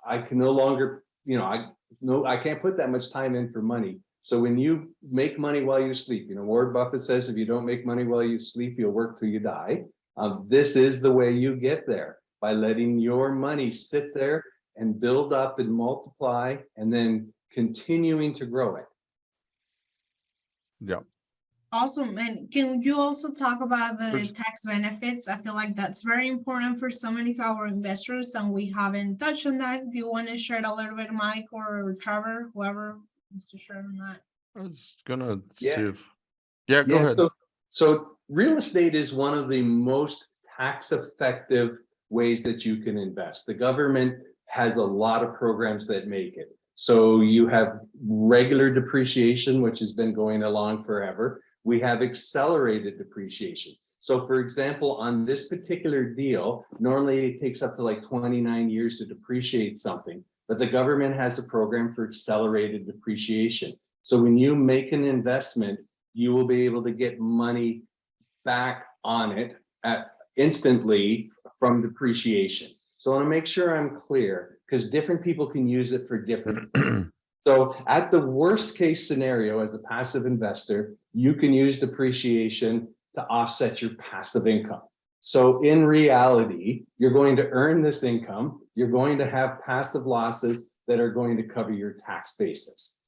I can no longer, you know, I can't put that much time in for money. So when you make money while you sleep, you know, Warren Buffett says, if you don't make money while you sleep, you'll work till you die. This is the way you get there, by letting your money sit there and build up and multiply, and then continuing to grow it. Yeah. Awesome. And can you also talk about the tax benefits? I feel like that's very important for so many of our investors, and we haven't touched on that. Do you want to share it a little bit, Mike or Trevor, whoever wants to share on that? I was gonna see Yeah. if, yeah, go ahead. So real estate is one of the most tax effective ways that you can invest. The government has a lot of programs that make it. So you have regular depreciation, which has been going along forever. We have accelerated depreciation. So for example, on this particular deal, normally it takes up to like 29 years to depreciate something, but the government has a program for accelerated depreciation. So when you make an investment, you will be able to get money back on it instantly from depreciation. So I want to make sure I'm clear, because different people can use it for different things. So at the worst case scenario, as a passive investor, you can use depreciation to offset your passive income. So in reality, you're going to earn this income. You're going to have passive losses that are going to cover your tax basis.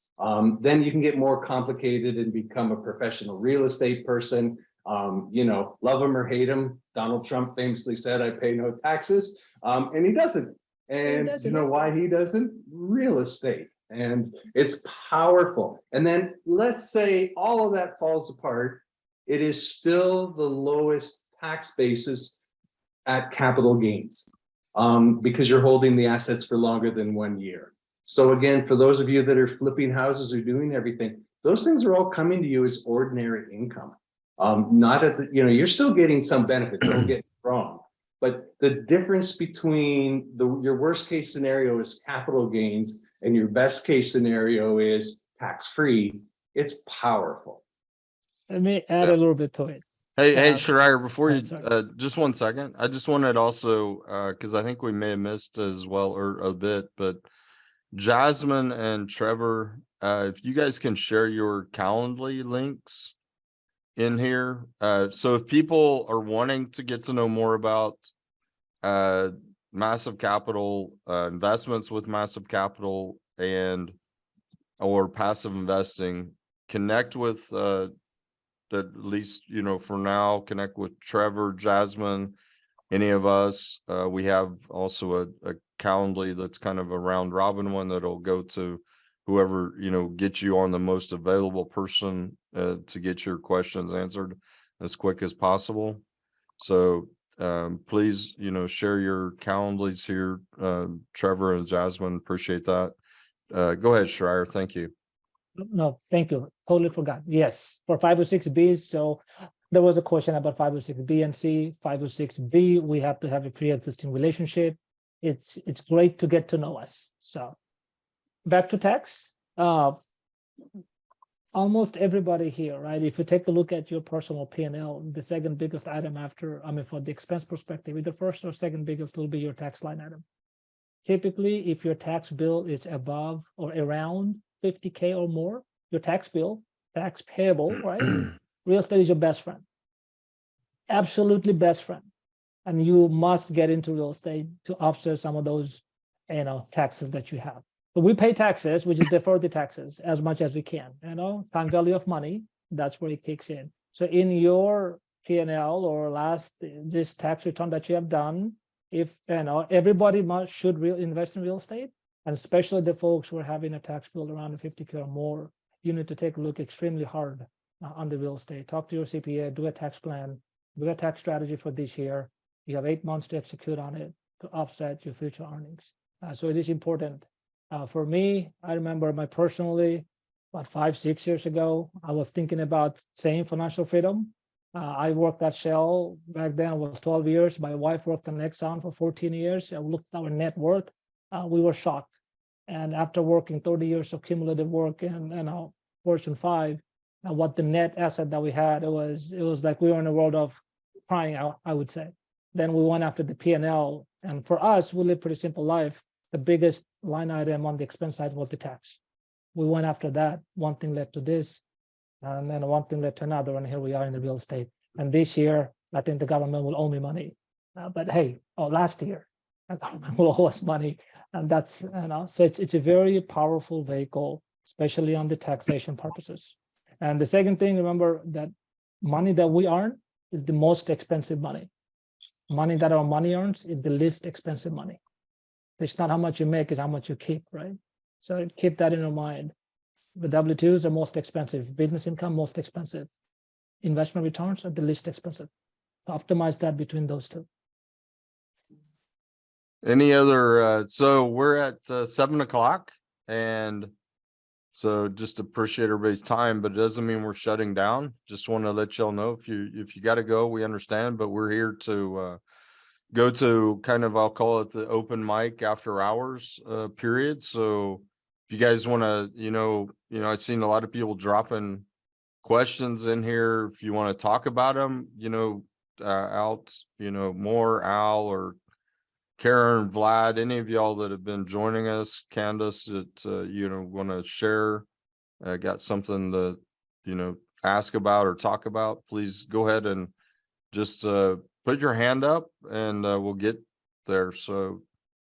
Then you can get more complicated and become a professional real estate person. You know, love him or hate him. Donald Trump famously said, I pay no taxes. And he doesn't. And you know why he doesn't? Real estate. And it's powerful. And then let's say all of that falls apart. It is still the lowest tax basis at capital gains, because you're holding the assets for longer than 1 year. So again, for those of you that are flipping houses or doing everything, those things are all coming to you as ordinary income. Not at the, you know, you're still getting some benefits, don't get me wrong. But the difference between your worst case scenario is capital gains and your best case scenario is tax-free. It's powerful. Let me add a little bit to it. Hey, Schreier, before you, sorry. just 1 second. I just wanted also, because I think we may have missed as well, or a bit, but Jasmine and Trevor, if you guys can share your Calendly links in here. So if people are wanting to get to know more about massive capital, investments with massive capital, and or passive investing, connect with at least, you know, for now, connect with Trevor, Jasmine, any of us. We have also a Calendly that's kind of a round robin one that'll go to whoever, you know, gets you on the most available person to get your questions answered as quick as possible. So please, you know, share your Calendlys here, Trevor and Jasmine. Appreciate that. Go ahead, Schreier. Thank you. No, thank you. Totally forgot. Yes, for 506Bs. So there was a question about 506B and C. 506B, we have to have a pre-existing relationship. It's great to get to know us. So back to tax. Almost everybody here, right? If you take a look at your personal P&L, the second biggest item after, I mean, for the expense perspective, either first or second biggest will be your tax line item. Typically, if your tax bill is above or around 50K or more, your tax bill, tax payable, right? Real estate is your best friend. Absolutely best friend. And you must get into real estate to offset some of those, you know, taxes that you have. But we pay taxes, we just defer the taxes as much as we can, you know, time value of money, that's where it kicks in. So in your P&L or this tax return that you have done, if, you know, everybody should invest in real estate, and especially the folks who are having a tax bill around 50K or more, you need to take a look extremely hard on the real estate. Talk to your CPA, do a tax plan, do a tax strategy for this year. You have 8 months to execute on it to offset your future earnings. So it is important. For me, I remember personally, about 5-6 years ago, I was thinking about same financial freedom. I worked at Shell back then. I was 12 years. My wife worked at Exxon for 14 years. I looked at our net worth. We were shocked. And after working 30 years of cumulative work in Fortune 5, what the net asset that we had, it was like we were in a world of crying out, I would say. Then we went after the P&L. And for us, we live pretty simple life. The biggest line item on the expense side was the tax. We went after that. One thing led to this, and then one thing led to another, and here we are in the real estate. And this year, I think the government will owe me money. But hey, last year, the government will owe us money. And that's, so it's a very powerful vehicle, especially on the taxation purposes. And the second thing, remember that money that we earn is the most expensive money. Money that our money earns is the least expensive money. It's not how much you make, it's how much you keep, right? So keep that in your mind. The W-2s are most expensive, business income most expensive, investment returns are the least expensive. So optimize that between those two. Any other, so we're at 7 o'clock, and so just appreciate everybody's time, but it doesn't mean we're shutting down. Just want to let y'all know if you got to go, we understand, but we're here to go to kind of, I'll call it the open mic after hours period. So if you guys want to, I've seen a lot of people dropping questions in here. If you want to talk about them, out, more Al or Karen, Vlad, any of y'all that have been joining us, Candace, that want to share, got something to ask about or talk about, please go ahead and just put your hand up, and we'll get there. So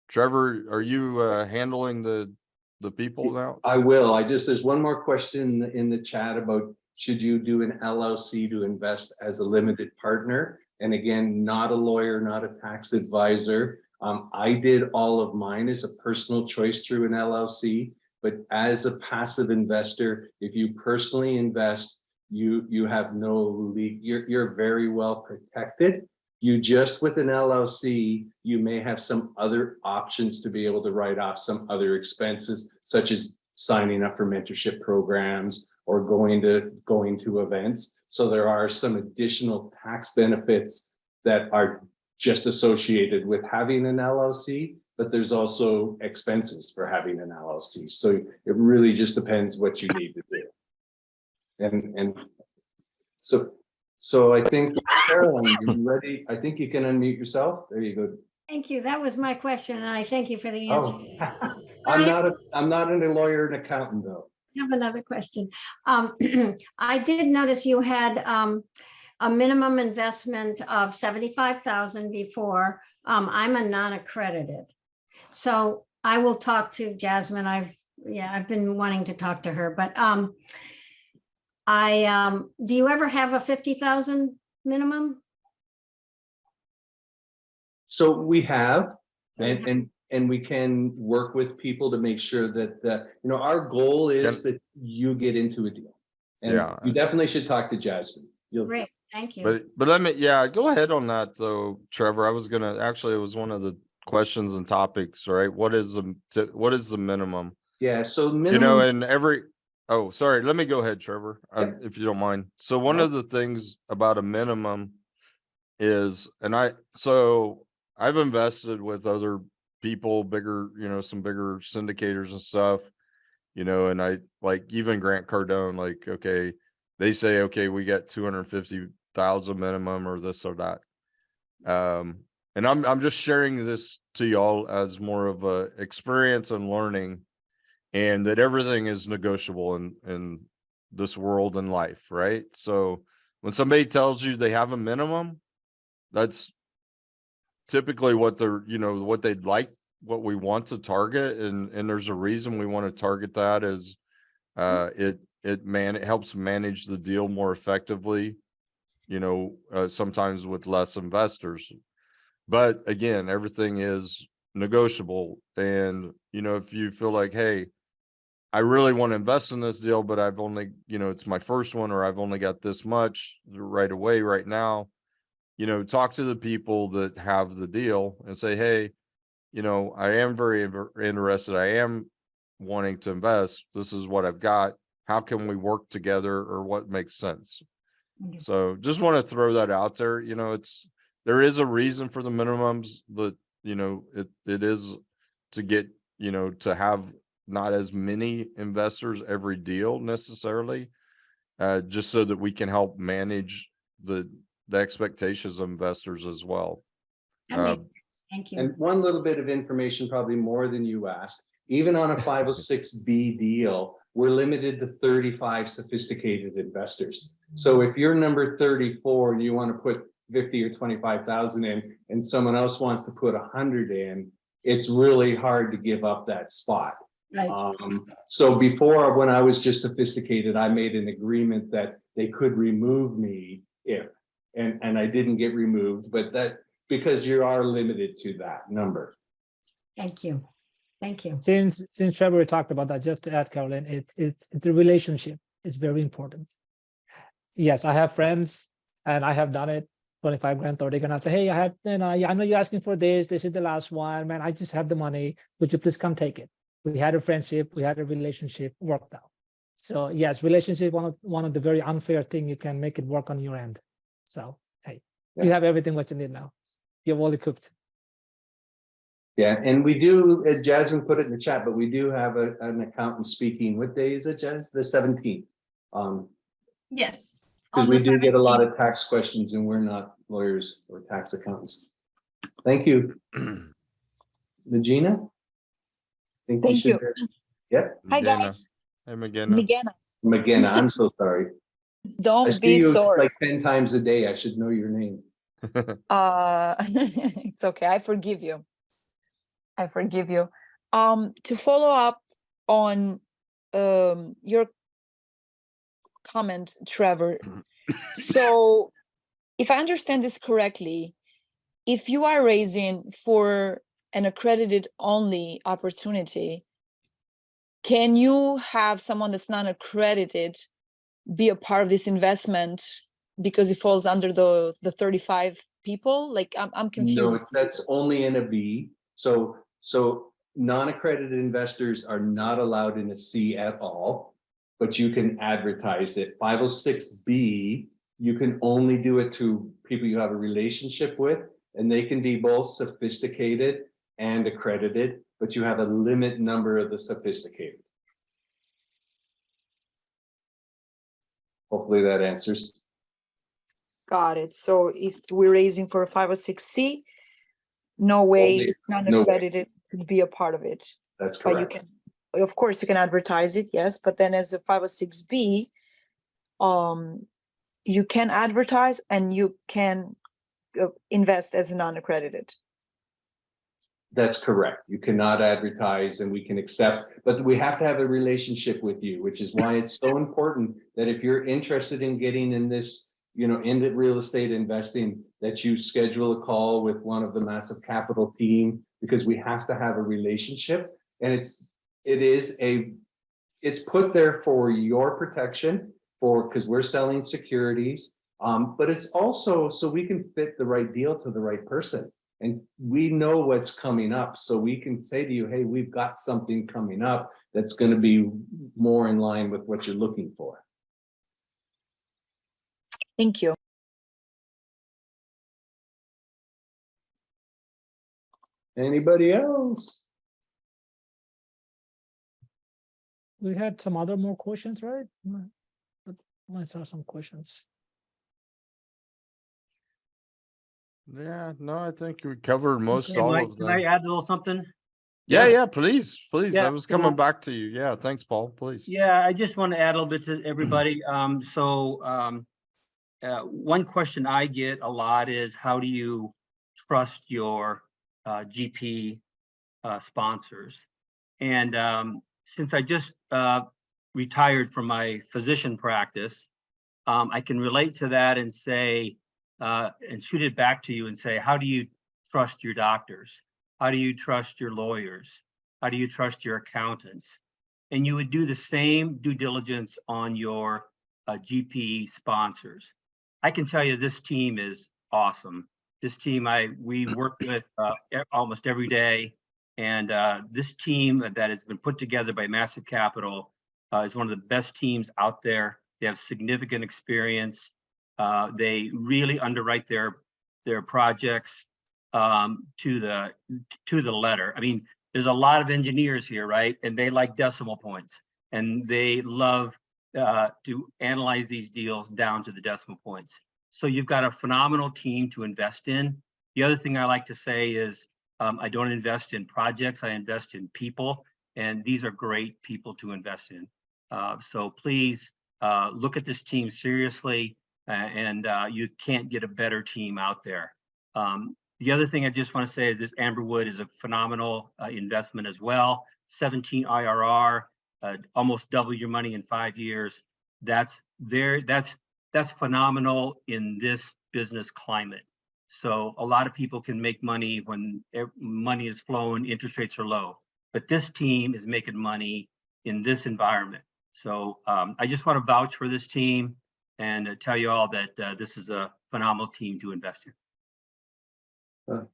Trevor, are you handling the people now? I will. There's one more question in the chat about should you do an LLC to invest as a limited partner? And again, not a lawyer, not a tax advisor. I did all of mine as a personal choice through an LLC, but as a passive investor, if you personally invest, you have no you're very well protected. You just with an LLC, you may have some other options to be able to write off some other expenses, such as signing up for mentorship programs or going to events. So there are some additional tax benefits that are just associated with having an LLC, but there's also expenses for having an LLC. So it really just depends what you need to do. And so I think, Caroline, you ready? I think you can unmute yourself. There you go. Thank you. That was my question, and I thank you for the answer. Oh, I'm not a lawyer and accountant though. I have another question. I did notice you had a minimum investment of 75,000 before. I'm a non-accredited, so I will talk to Jasmine. I've been wanting to talk to her, but do you ever have a 50,000 minimum? So we have, and we can work with people to make sure that our goal is that you get into a deal, and you definitely should talk to Jasmine. Great, thank you. But let me, go ahead on that though, Trevor. I was gonna actually, it was one of the questions and topics, right? What is the minimum? Yeah, so minimum, and oh, sorry, let me go ahead, Trevor, if you don't mind. So one of the things about a minimum is, I've invested with other people, bigger, some bigger syndicators and stuff, and I like even Grant Cardone, like, okay, they say, okay, we got 250,000 minimum or this or that. And I'm just sharing this to y'all as more of a experience and learning, and that everything is negotiable in this world and life, right? So when somebody tells you they have a minimum, that's typically what they're, what they'd like, what we want to target. And there's a reason we want to target that is it helps manage the deal more effectively, sometimes with less investors. But again, everything is negotiable. And, if you feel like, hey, I really want to invest in this deal, but I've only, it's my first one, or I've only got this much right away, right now, talk to the people that have the deal and say, hey, I am very interested. I am wanting to invest. This is what I've got. How can we work together, or what makes sense? So just want to throw that out there. There is a reason for the minimums, but it is to get, to have not as many investors every deal necessarily, just so that we can help manage the expectations of investors as well. That makes sense. Thank you. And one little bit of information, probably more than you asked, even on a 506B deal, we're limited to 35 sophisticated investors. So if you're number 34 and you want to put 50 or 25,000 in, and someone else wants to put 100 in, it's really hard to give up that spot. Right. So before, when I was just sophisticated, I made an agreement that they could remove me if, and I didn't get removed, but that, because you are limited to that number. Thank you. Thank you. Since Trevor talked about that, just to add, Carolyn, it's the relationship is very important. Yes, I have friends and I have done it. 25 grand, 30 grand. I say, hey, I have, I know you're asking for this. This is the last one, man. I just have the money. Would you please come take it? We had a friendship, we had a relationship, worked out. So yes, relationship, one of the very unfair thing, you can make it work on your end. So hey, you have everything what you need now. You're well equipped. Yeah, and we do, Jasmine put it in the chat, but we do have an accountant speaking. What day is it, Jas? The 17th. Yes. Because On we the do get a lot 17th. of tax questions and we're not lawyers or tax accountants. Thank you. Regina? Thank you. Yeah, Hi, McGinna. guys. Hey, McGinna. Miguel, McGinna, I'm so sorry. I don't see be you sorry. like 10 times a day. I should know your name. It's okay. I forgive you. I forgive you. To follow up on your comment, Trevor. So if I understand this correctly, if you are raising for an accredited only opportunity, can you have someone that's not accredited be a part of this investment because it falls under the 35 people? Like I'm confused. No, that's only in a B. So non-accredited investors are not allowed in a C at all, but you can advertise it. 506B, you can only do it to people you have a relationship with, and they can be both sophisticated and accredited, but you have a limit number of the sophisticated. Hopefully that answers. Got it. So if we're raising for a 506C, no way non-accredited could be a part of it. That's But you correct. can, of course, you can advertise it, yes. But then as a 506B, you can advertise and you can invest as a non-accredited. That's correct. You cannot advertise and we can accept, but we have to have a relationship with you, which is why it's so important that if you're interested in getting in this, into real estate investing, that you schedule a call with one of the Massive Capital team, because we have to have a relationship. And it's put there for your protection, because we're selling securities, but it's also so we can fit the right deal to the right person. And we know what's coming up, so we can say to you, hey, we've got something coming up that's going to be more in line with what you're looking for. Thank you. Anybody else? We had some more questions, right? Let's have some questions. Yeah, no, I think we covered most Hey, all Mike, of can I them. add a little something? Yeah, please. Yeah, I was coming so- back to you. Yeah, thanks, Paul, please. Yeah, I just want to add a little bit to everybody. One question I get a lot is, how do you trust your GP sponsors? And since I just retired from my physician practice, I can relate to that and say, and shoot it back to you and say, how do you trust your doctors? How do you trust your lawyers? How do you trust your accountants? And you would do the same due diligence on your GP sponsors. I can tell you this team is awesome. This team we work with almost every day. And this team that has been put together by Massive Capital is one of the best teams out there. They have significant experience. They really underwrite their projects to the letter. I mean, there's a lot of engineers here, right? And they like decimal points, and they love to analyze these deals down to the decimal points. So you've got a phenomenal team to invest in. The other thing I like to say is, I don't invest in projects, I invest in people, and these are great people to invest in. So please look at this team seriously, and you can't get a better team out there. The other thing I just want to say is this Amberwood is a phenomenal investment as well. 17 IRR, almost double your money in 5 years. That's phenomenal in this business climate. So a lot of people can make money when money is flowing, interest rates are low, but this team is making money in this environment. So I just want to vouch for this team and tell you all that this is a phenomenal team to invest in.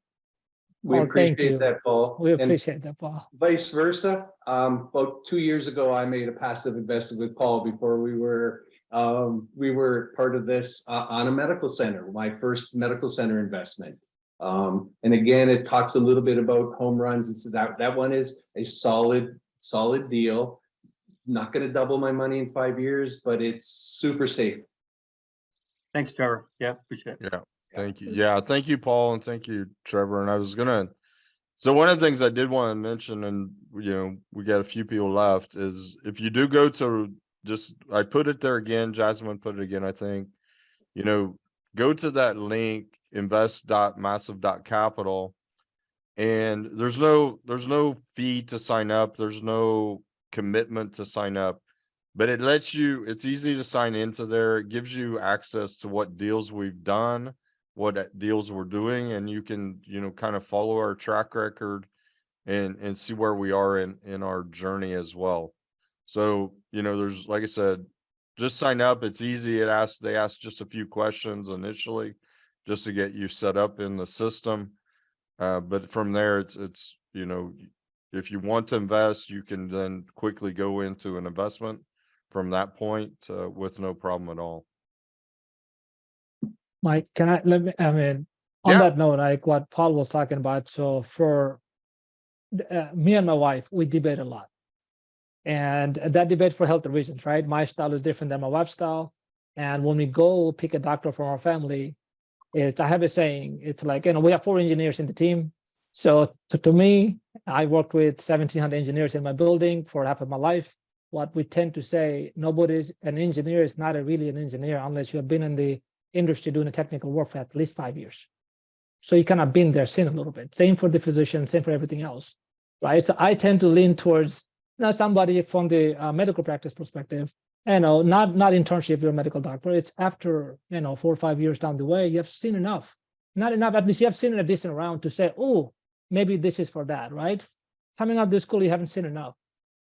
We Oh, thank you. appreciate that, Paul. We And appreciate that, Paul. vice versa. About 2 years ago, I made a passive investment with Paul before we were part of this on a medical center, my first medical center investment. And again, it talks a little bit about home runs. It's that one is a solid deal. Not going to double my money in 5 years, but it's super safe. Thanks, Trevor. Yeah, appreciate it. Yeah, thank you. Yeah, thank you, Paul, and thank you, Trevor. And so one of the things I did want to mention, and we got a few people left, is if you do go to I put it there again, Jasmine put it again, I think, go to that link, invest.massive.capital, and there's no fee to sign up. There's no commitment to sign up, but it's easy to sign into there. It gives you access to what deals we've done, what deals we're doing, and you can, kind of follow our track record and see where we are in our journey as well. So, there's, like I said, just sign up. It's easy. They ask just a few questions initially just to get you set up in the system. But from there, it's, if you want to invest, you can then quickly go into an investment from that point with no problem at all. Mike, on Yeah. that note, like what Paul was talking about, so for me and my wife, we debate a lot. And that debate for health reasons, right? My style is different than my wife's style. And when we go pick a doctor from our family, I have a saying, it's like, we have 4 engineers in the team. So to me, I worked with 1,700 engineers in my building for half of my life. What we tend to say, an engineer is not really an engineer unless you have been in the industry doing the technical work for at least 5 years. So you kind of been there, seen a little bit. Same for the physician, same for everything else, right? So I tend to lean towards somebody from the medical practice perspective, not internship, you're a medical doctor. It's after, 4 or 5 years down the way, you have seen enough. Not enough, at least you have seen a decent amount to say, oh, maybe this is for that, right? Coming out of this school, you haven't seen enough.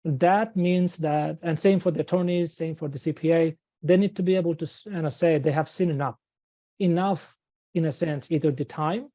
That means that, and same for the attorneys, same for the CPA, they need to be able to say they have seen enough in a sense, either the time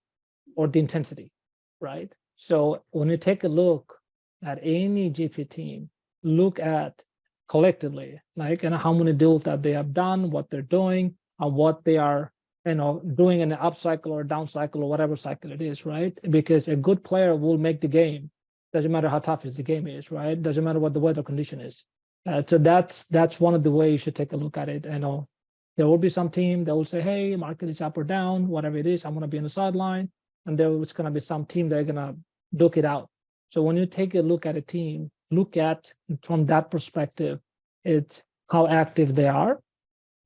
or the intensity, right? So when you take a look at any GP team, look at collectively, like, how many deals that they have done, what they're doing, and what they are, doing in an up cycle or down cycle or whatever cycle it is, right? Because a good player will make the game. Doesn't matter how tough the game is, right? Doesn't matter what the weather condition is. So that's one of the ways you should take a look at it. There will be some team that will say, hey, market is up or down, whatever it is, I'm going to be on the sideline. And there's going to be some team that are going to duke it out. So when you take a look at a team, look at from that perspective, it's how active they are.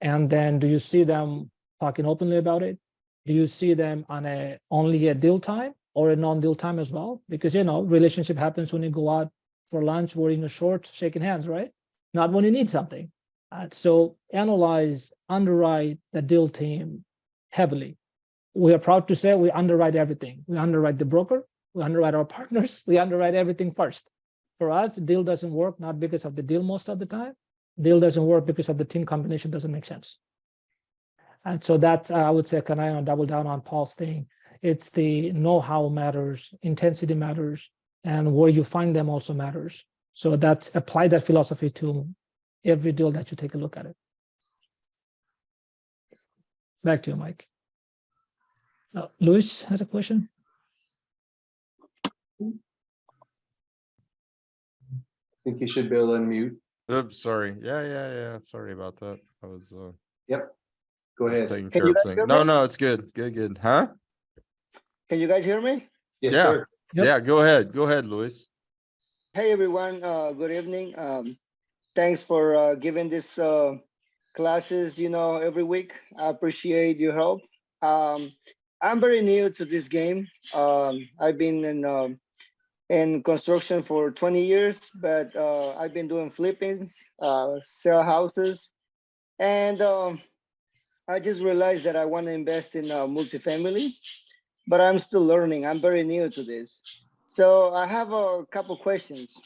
And then do you see them talking openly about it? Do you see them on only a deal time or a non-deal time as well? Because, relationship happens when you go out for lunch, wearing a short, shaking hands, right? Not when you need something. So analyze, underwrite the deal team heavily. We are proud to say we underwrite everything. We underwrite the broker, we underwrite our partners, we underwrite everything first. For us, deal doesn't work, not because of the deal most of the time. Deal doesn't work because of the team combination doesn't make sense. And so that's, I would say, can I double down on Paul's thing? It's the know-how matters, intensity matters, and where you find them also matters. So apply that philosophy to every deal that you take a look at it. Back to you, Mike. Luis has a question. I think you should be able to unmute. Oops, sorry. Yeah. Sorry about that. I was Yep. Go ahead. taking Can care you of guys things. hear No, me? it's good. Good. Huh? Can you guys hear me? Yes, Yeah. sir. Yep. Yeah, go ahead, Luis. Hey, everyone. Good evening. Thanks for giving this classes, every week. I appreciate your help. I'm very new to this game. I've been in in construction for 20 years, but I've been doing flippings, sell houses, and I just realized that I want to invest in multifamily, but I'm still learning. I'm very new to this. So I have a couple questions.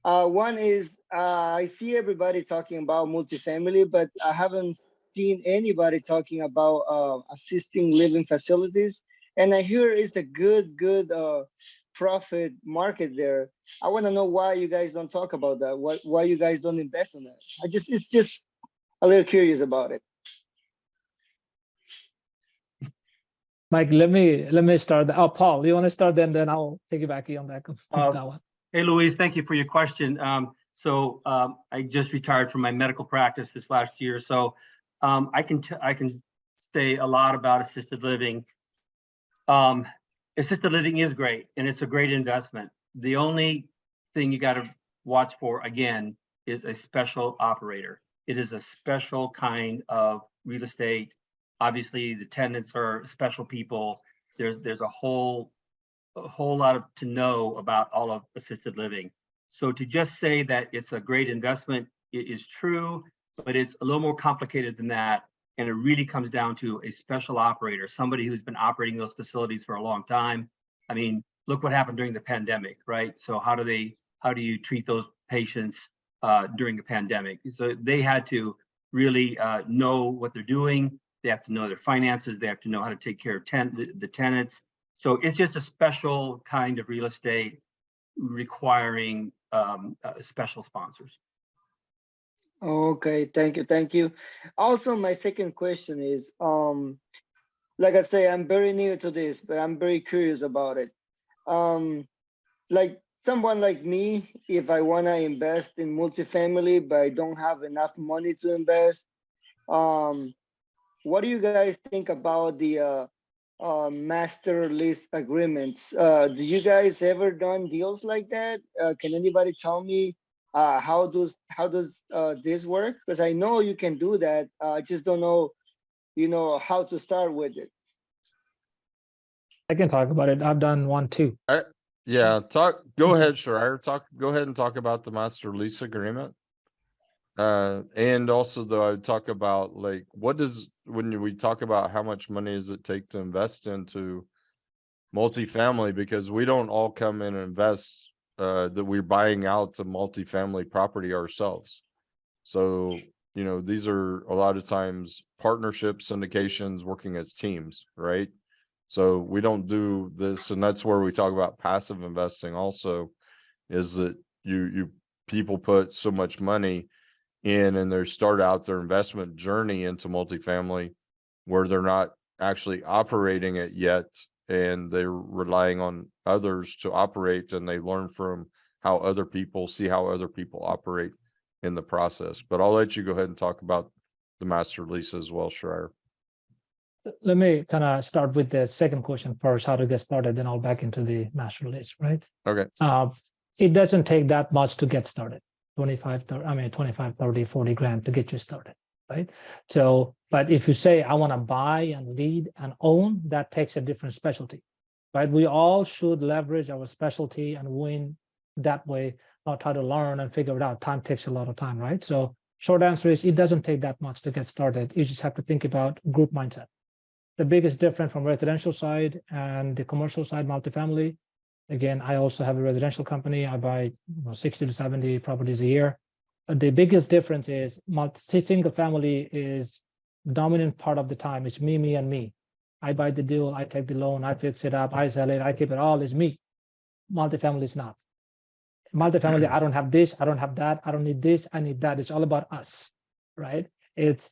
One is I see everybody talking about multifamily, but I haven't seen anybody talking about assisting living facilities. And I hear it's a good profit market there. I want to know why you guys don't talk about that. Why you guys don't invest in that? It's just a little curious about it. Mike, let me start. Oh, Paul, you want to start? Then I'll piggyback you on that one. Hey, Louise, thank you for your question. I just retired from my medical practice this last year, so I can say a lot about assisted living. Assisted living is great, and it's a great investment. The only thing you got to watch for, again, is a special operator. It is a special kind of real estate. Obviously, the tenants are special people. There's a whole lot to know about all of assisted living. So to just say that it's a great investment, it is true, but it's a little more complicated than that. And it really comes down to a special operator, somebody who's been operating those facilities for a long time. I mean, look what happened during the pandemic, right? So how do you treat those patients during the pandemic? So they had to really know what they're doing. They have to know their finances. They have to know how to take care of the tenants. So it's just a special kind of real estate requiring special sponsors. Okay, thank you. Also, my second question is, like I say, I'm very new to this, but I'm very curious about it. Like someone like me, if I want to invest in multifamily, but I don't have enough money to invest, what do you guys think about the master lease agreements? Do you guys ever done deals like that? Can anybody tell me how does this work? Because I know you can do that. I just don't know, how to start with it. I can talk about it. I've done one too. Yeah, go ahead, Schreier. Go ahead and talk about the master lease agreement. And also though, I would talk about like, when we talk about how much money does it take to invest into multifamily, because we don't all come in and invest that we're buying out a multifamily property ourselves. So, these are a lot of times partnerships, syndications, working as teams, right? So we don't do this, and that's where we talk about passive investing also, is that people put so much money in and they start out their investment journey into multifamily where they're not actually operating it yet, and they're relying on others to operate, and they learn from how other people operate in the process. But I'll let you go ahead and talk about the master lease as well, Schreier. Let me kind of start with the second question first, how to get started, then I'll back into the master lease, right? Okay. It doesn't take that much to get started. 25, 30, 40 grand to get you started, right? So, but if you say, I want to buy and lead and own, that takes a different specialty, right? We all should leverage our specialty and win that way, not try to learn and figure it out. Time takes a lot of time, right? So short answer is, it doesn't take that much to get started. You just have to think about group mindset. The biggest difference from residential side and the commercial side, multifamily. Again, I also have a residential company. I buy 60 to 70 properties a year. The biggest difference is single family is dominant part of the time. It's me, and me. I buy the deal, I take the loan, I fix it up, I sell it, I keep it all. Is me. Multifamily is not. Multifamily, I don't have this, I don't have that, I don't need this, I need that. It's all about us, right? It's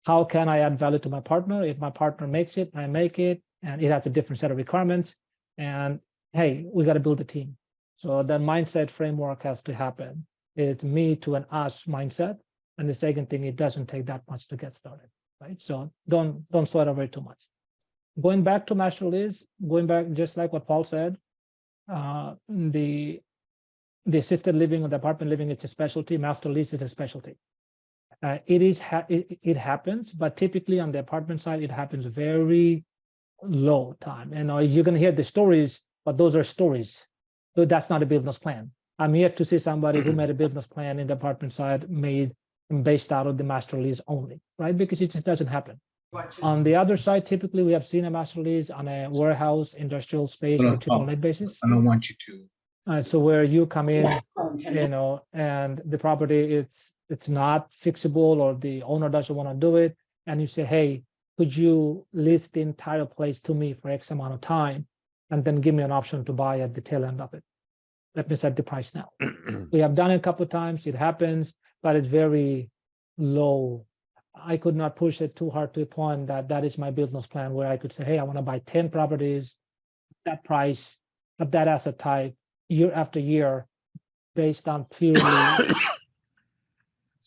how can I add value to my partner? If my partner makes it, I make it, and it has a different set of requirements. And hey, we got to build a team. So that mindset framework has to happen. It's me to an us mindset. And the second thing, it doesn't take that much to get started, right? So don't sweat over it too much. Going back to master lease, just like what Paul said, the assisted living or the apartment living, it's a specialty. Master lease is a specialty. It happens, but typically on the apartment side, it happens very low time. And you're going to hear the stories, but those are stories. So that's not a business plan. I'm yet to see somebody who made a business plan in the apartment side made based out of the master lease only, right? Because it just doesn't happen. On the other side, typically we have seen a master lease on a warehouse, industrial space, or triple net basis. I don't want you to. So where you come in, and the property it's not fixable, or the owner doesn't want to do it, and you say, hey, could you lease the entire place to me for X amount of time, and then give me an option to buy at the tail end of it. Let me set the price now. We have done it a couple of times. It happens, but it's very low. I could not push it too hard to a point that is my business plan, where I could say, hey, I want to buy 10 properties, that price, of that asset type, year after year, based on purely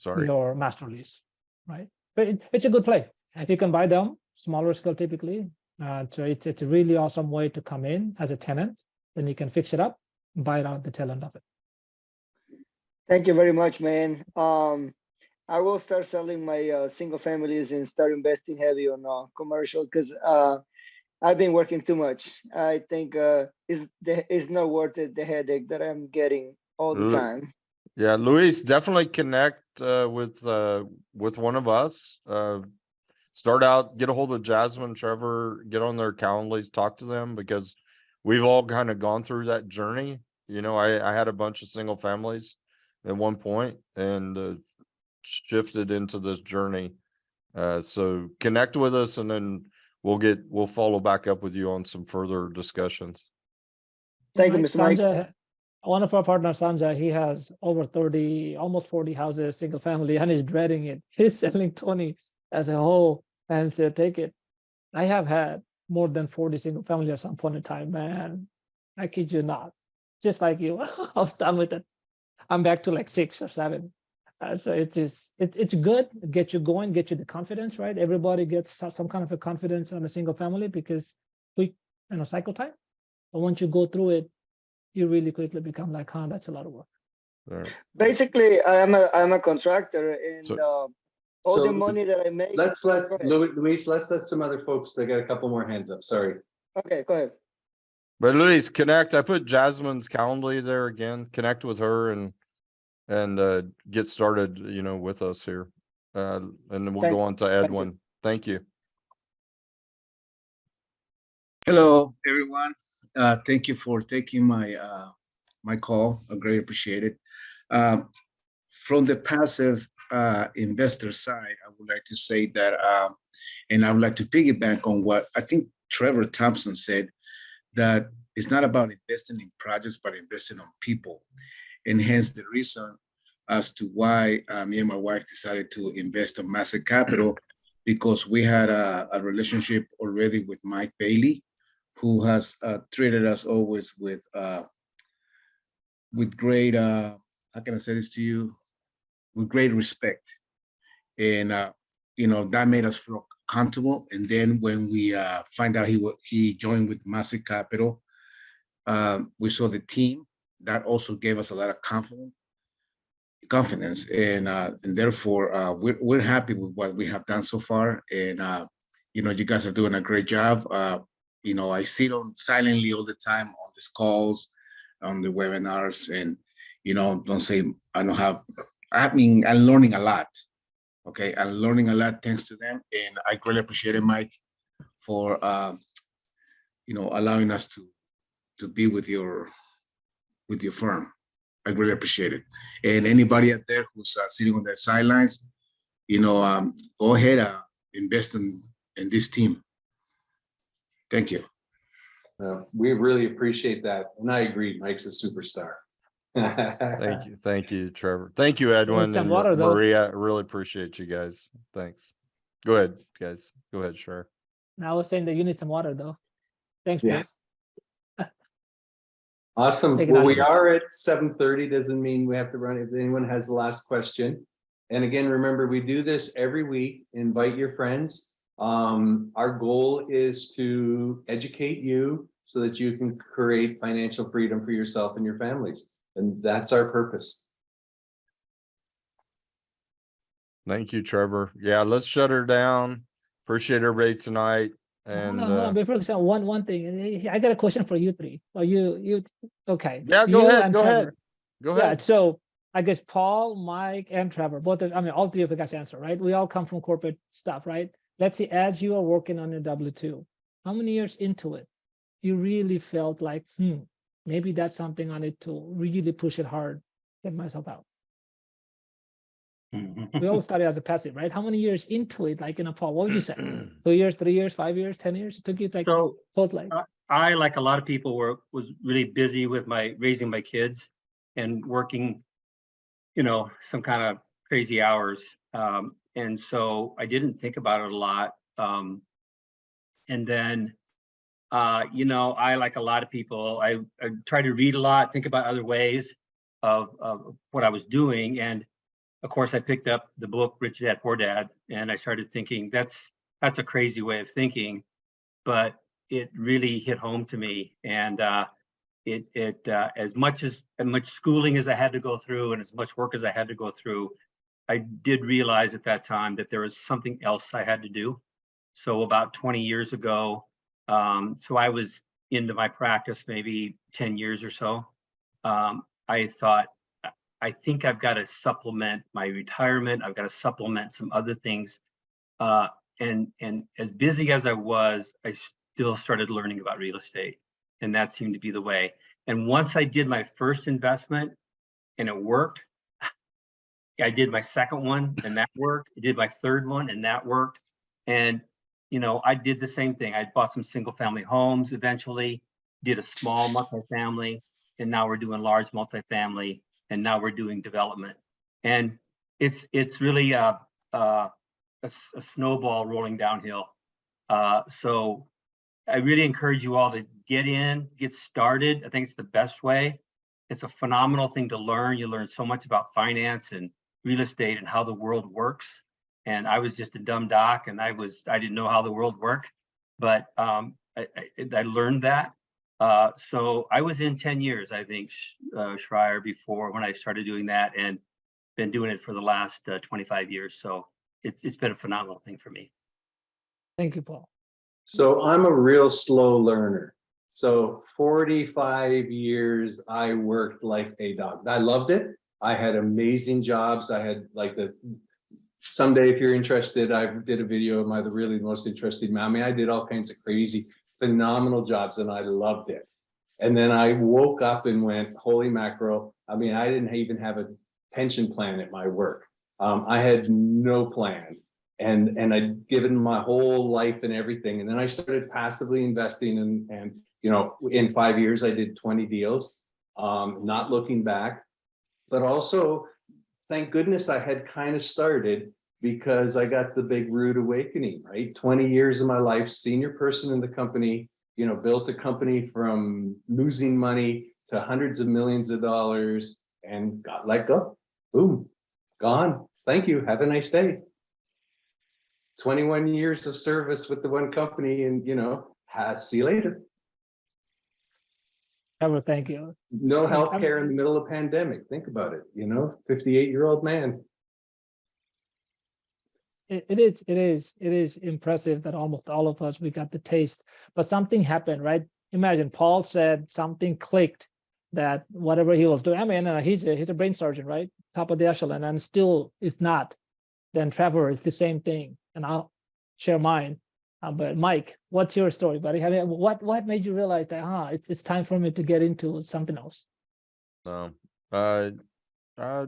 your master lease, right? But it's a good play. You can buy them smaller scale typically. So it's a really awesome way to come in as a tenant. Then you can fix it up, buy it out the tail end of it. Thank you very much, man. I will start selling my single families and start investing heavy on commercial, because I've been working too much. I think it's not worth it, the headache that I'm getting all the time. Yeah, Luis, definitely connect with one of us. Start out, get a hold of Jasmine, Trevor, get on their Calendly, talk to them, because we've all kind of gone through that journey. You know, I had a bunch of single families at one point and shifted into this journey. So connect with us, and then we'll follow back up with you on some further discussions. Thank you, Mr. Mike. Sanjay, one of our partners, Sanjay, he has over 30, almost 40 houses, single family, and he's dreading it. He's selling 20 as a whole and said, take it. I have had more than 40 single family at some point in time, man. I kid you not. Just like you, I was done with it. I'm back to like 6 or 7. So it's good, get you going, get you the confidence, right? Everybody gets some kind of a confidence on a single family because cycle time. But once you go through it, you really quickly become like, that's a lot of work. Right. Basically, I'm a contractor, and all the money that I make. Let's let Luis, let's let some other folks. They got a couple more hands up. Sorry. Okay, go ahead. But Luis, connect. I put Jasmine's Calendly there again. Connect with her and get started, with us here. And then we'll go on to Edwin. Thank you. Hello, everyone. Thank you for taking my call. I greatly appreciate it. From the passive investor side, I would like to say that, and I would like to piggyback on what I think Trevor Thompson said, that it's not about investing in projects, but investing on people. And hence the reason as to why me and my wife decided to invest on Massive Capital, because we had a relationship already with Mike Bailey, who has treated us always with great, how can I say this to you? With great respect. And, that made us feel comfortable. And then when we find out he joined with Massive Capital, we saw the team. That also gave us a lot of confidence. And therefore, we're happy with what we have done so far. And, you guys are doing a great job. I sit on silently all the time on these calls, on the webinars, and, don't say I don't have, I'm learning a lot. Okay, I'm learning a lot thanks to them. And I greatly appreciate it, Mike, for, allowing us to be with your firm. I really appreciate it. And anybody out there who's sitting on the sidelines, go ahead, invest in this team. Thank you. We really appreciate that. And I agree, Mike's a superstar. Thank you, Trevor. Thank you, Edwin and Maria. I really appreciate you guys. Thanks. Go ahead, guys. Go ahead, sure. I was saying that you need some water though. Thanks, yeah. Awesome. Well, we are at 7:30. Doesn't mean we have to run. If anyone has the last question. And again, remember, we do this every week. Invite your friends. Our goal is to educate you so that you can create financial freedom for yourself and your families. And that's our purpose. Thank you, Trevor. Yeah, let's shut her down. Appreciate everybody tonight. And Hold on, before example, one thing. I got a question for you three. Or you okay. yeah, You go ahead, and go ahead, Trevor. go Yeah, ahead. so I guess Paul, Mike, and Trevor, all three of you guys answer, right? We all come from corporate stuff, right? Let's say as you are working on your W-2, how many years into it, you really felt like, maybe that's something I need to really push it hard, get myself out. We all started as a passive, right? How many years into it, like Paul, what would you say? 2 years, 3 years, 5 years, 10 years? It took you like So both like. I, like a lot of people, was really busy with raising my kids and working, some kind of crazy hours. And so I didn't think about it a lot. And then, I, like a lot of people, I try to read a lot, think about other ways of what I was doing. And of course, I picked up the book Rich Dad Poor Dad, and I started thinking that's a crazy way of thinking, but it really hit home to me. And as much schooling as I had to go through and as much work as I had to go through, I did realize at that time that there was something else I had to do. So about 20 years ago, so I was into my practice maybe 10 years or so. I thought, I think I've got to supplement my retirement. I've got to supplement some other things. And as busy as I was, I still started learning about real estate, and that seemed to be the way. And once I did my first investment and it worked, I did my second one and that worked. I did my third one and that worked. And, I did the same thing. I bought some single family homes eventually, did a small multifamily, and now we're doing large multifamily, and now we're doing development. And it's really a snowball rolling downhill. So I really encourage you all to get started. I think it's the best way. It's a phenomenal thing to learn. You learn so much about finance and real estate and how the world works. And I was just a dumb doc, and I didn't know how the world worked, but I learned that. So I was in 10 years, I think, Schreier, before when I started doing that, and been doing it for the last 25 years. So it's been a phenomenal thing for me. Thank you, Paul. So I'm a real slow learner. So 45 years, I worked like a dog. I loved it. I had amazing jobs. I had someday, if you're interested, I did a video of the really most interesting man. I mean, I did all kinds of crazy, phenomenal jobs, and I loved it. And then I woke up and went, holy mackerel. I mean, I didn't even have a pension plan at my work. I had no plan. And I'd given my whole life and everything. And then I started passively investing, and in 5 years, I did 20 deals, not looking back. But also, thank goodness I had kind of started, because I got the big rude awakening, right? 20 years of my life, senior person in the company, built a company from losing money to hundreds of millions of dollars, and got let go. Boom, gone. Thank you. Have a nice day. 21 years of service with the one company, and see you later. Trevor, thank you. No health care in the middle of pandemic. Think about it, 58-year-old man. It is impressive that almost all of us, we got the taste, but something happened, right? Imagine Paul said something clicked, that whatever he was doing, I mean, he's a brain surgeon, right? Top of the echelon, and still is not. Then Trevor is the same thing, and I'll share mine. But Mike, what's your story, buddy? I mean, what made you realize that it's time for me to get into something else?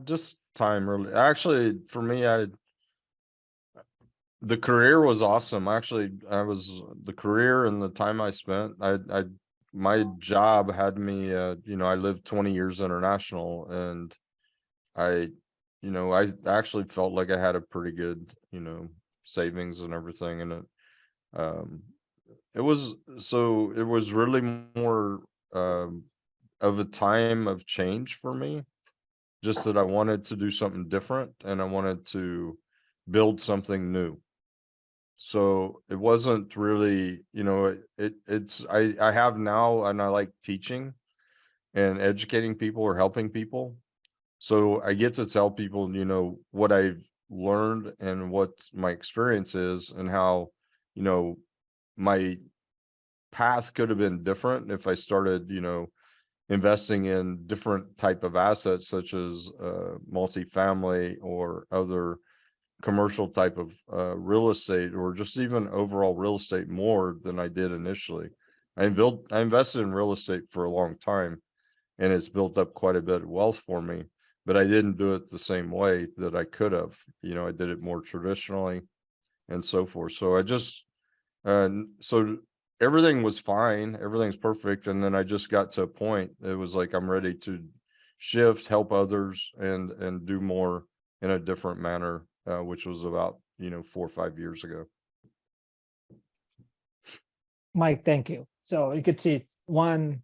Just time, really. Actually, for me, the career was awesome. Actually, the career and the time I spent, my job had me, I lived 20 years international, and I actually felt like I had a pretty good, savings and everything. And it was really more of a time of change for me, just that I wanted to do something different, and I wanted to build something new. So it wasn't really, I have now, and I like teaching and educating people or helping people. So I get to tell people, what I've learned and what my experience is, and how, my path could have been different if I started, investing in different type of assets such as multifamily or other commercial type of real estate, or just even overall real estate more than I did initially. I invested in real estate for a long time, and it's built up quite a bit of wealth for me, but I didn't do it the same way that I could have. I did it more traditionally and so forth. So I just so everything was fine, everything's perfect, and then I just got to a point, it was like I'm ready to shift, help others, and do more in a different manner, which was about 4 or 5 years ago. Mike, thank you. So you could see it's one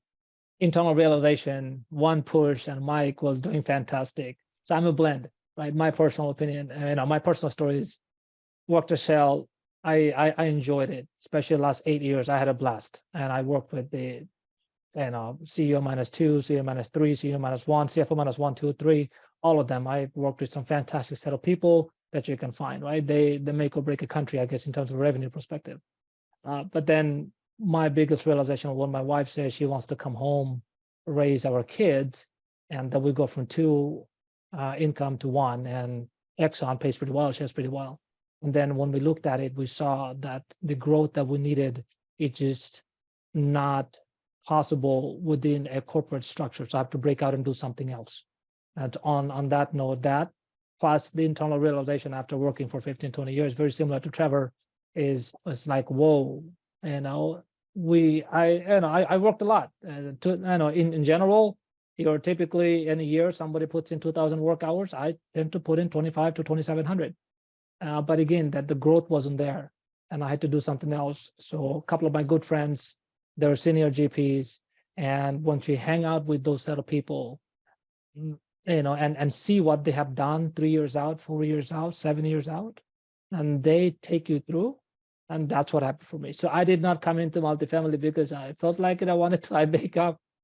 internal realization, one push, and Mike was doing fantastic. So I'm a blend, right? My personal opinion, my personal story is worked at Shell. I enjoyed it, especially the last 8 years. I had a blast, and I worked with the CEO -2, CEO -3, CEO -1, CFO -1, 2, 3, all of them. I worked with some fantastic set of people that you can find, right? They make or break a country, I guess, in terms of revenue perspective. But then my biggest realization, when my wife says she wants to come home, raise our kids, and then we go from 2 income to 1, and Exxon pays pretty well, she has pretty well. And then when we looked at it, we saw that the growth that we needed, it's just not possible within a corporate structure. So I have to break out and do something else. And on that note, that plus the internal realization after working for 15, 20 years, very similar to Trevor, is like, whoa, I worked a lot. In general, you're typically in a year, somebody puts in 2,000 work hours. I tend to put in 2,500 to 2,700. But again, that the growth wasn't there, and I had to do something else. So a couple of my good friends, they were senior GPs, and once you hang out with those set of people, and see what they have done 3 years out, 4 years out, 7 years out, and they take you through, and that's what happened for me. So I did not come into multifamily because I felt like it. I wanted to.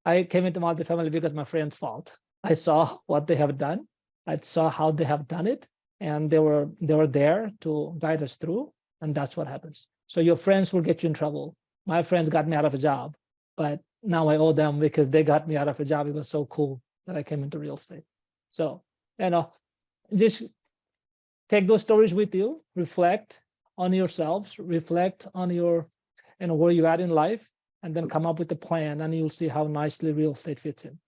I came into multifamily because my friend's fault. I saw what they have done. I saw how they have done it. And they were there to guide us through, and that's what happens. So your friends will get you in trouble. My friends got me out of a job, but now I owe them because they got me out of a job. It was so cool that I came into real estate. So, just take those stories with you, reflect on yourselves, reflect on your, where you're at in life, and then come up with a plan, and you'll see how nicely real estate fits in.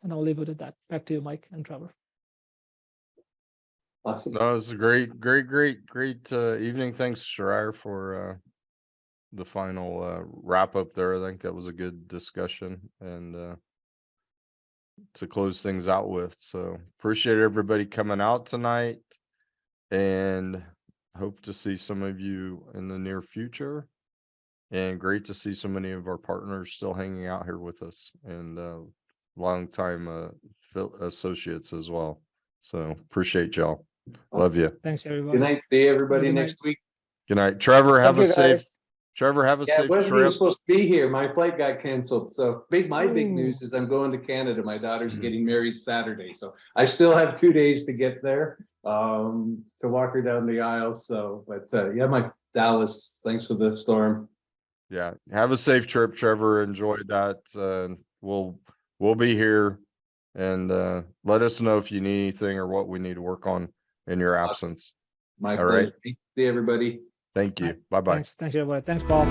And I'll leave it at that. Back to you, Mike and Trevor. Awesome. No, it's a great evening. Thanks, Shariah, for the final wrap up there. I think that was a good discussion and to close things out with. So appreciate everybody coming out tonight, and hope to see some of you in the near future. And great to see so many of our partners still hanging out here with us, and longtime associates as well. So appreciate y'all. Love you. Thanks, everybody. Good night. See everybody Good night. next week. Good night. Trevor, have Thank a you, safe. guys. Trevor, have a Yeah, I safe wasn't even trip. supposed to be here. My flight got canceled. So my big Ooh. news is I'm going to Canada. My daughter's getting married Saturday. So I still have 2 days to get there, to walk her down the aisle. So, but my Dallas, thanks for the storm. Yeah, have a safe trip, Trevor. Enjoy that. We'll be here, and let us know if you need anything or what we need to work on in your absence. My All right. pleasure. See everybody. Thank you. Bye-bye. Thanks, everybody. Thanks, Paul.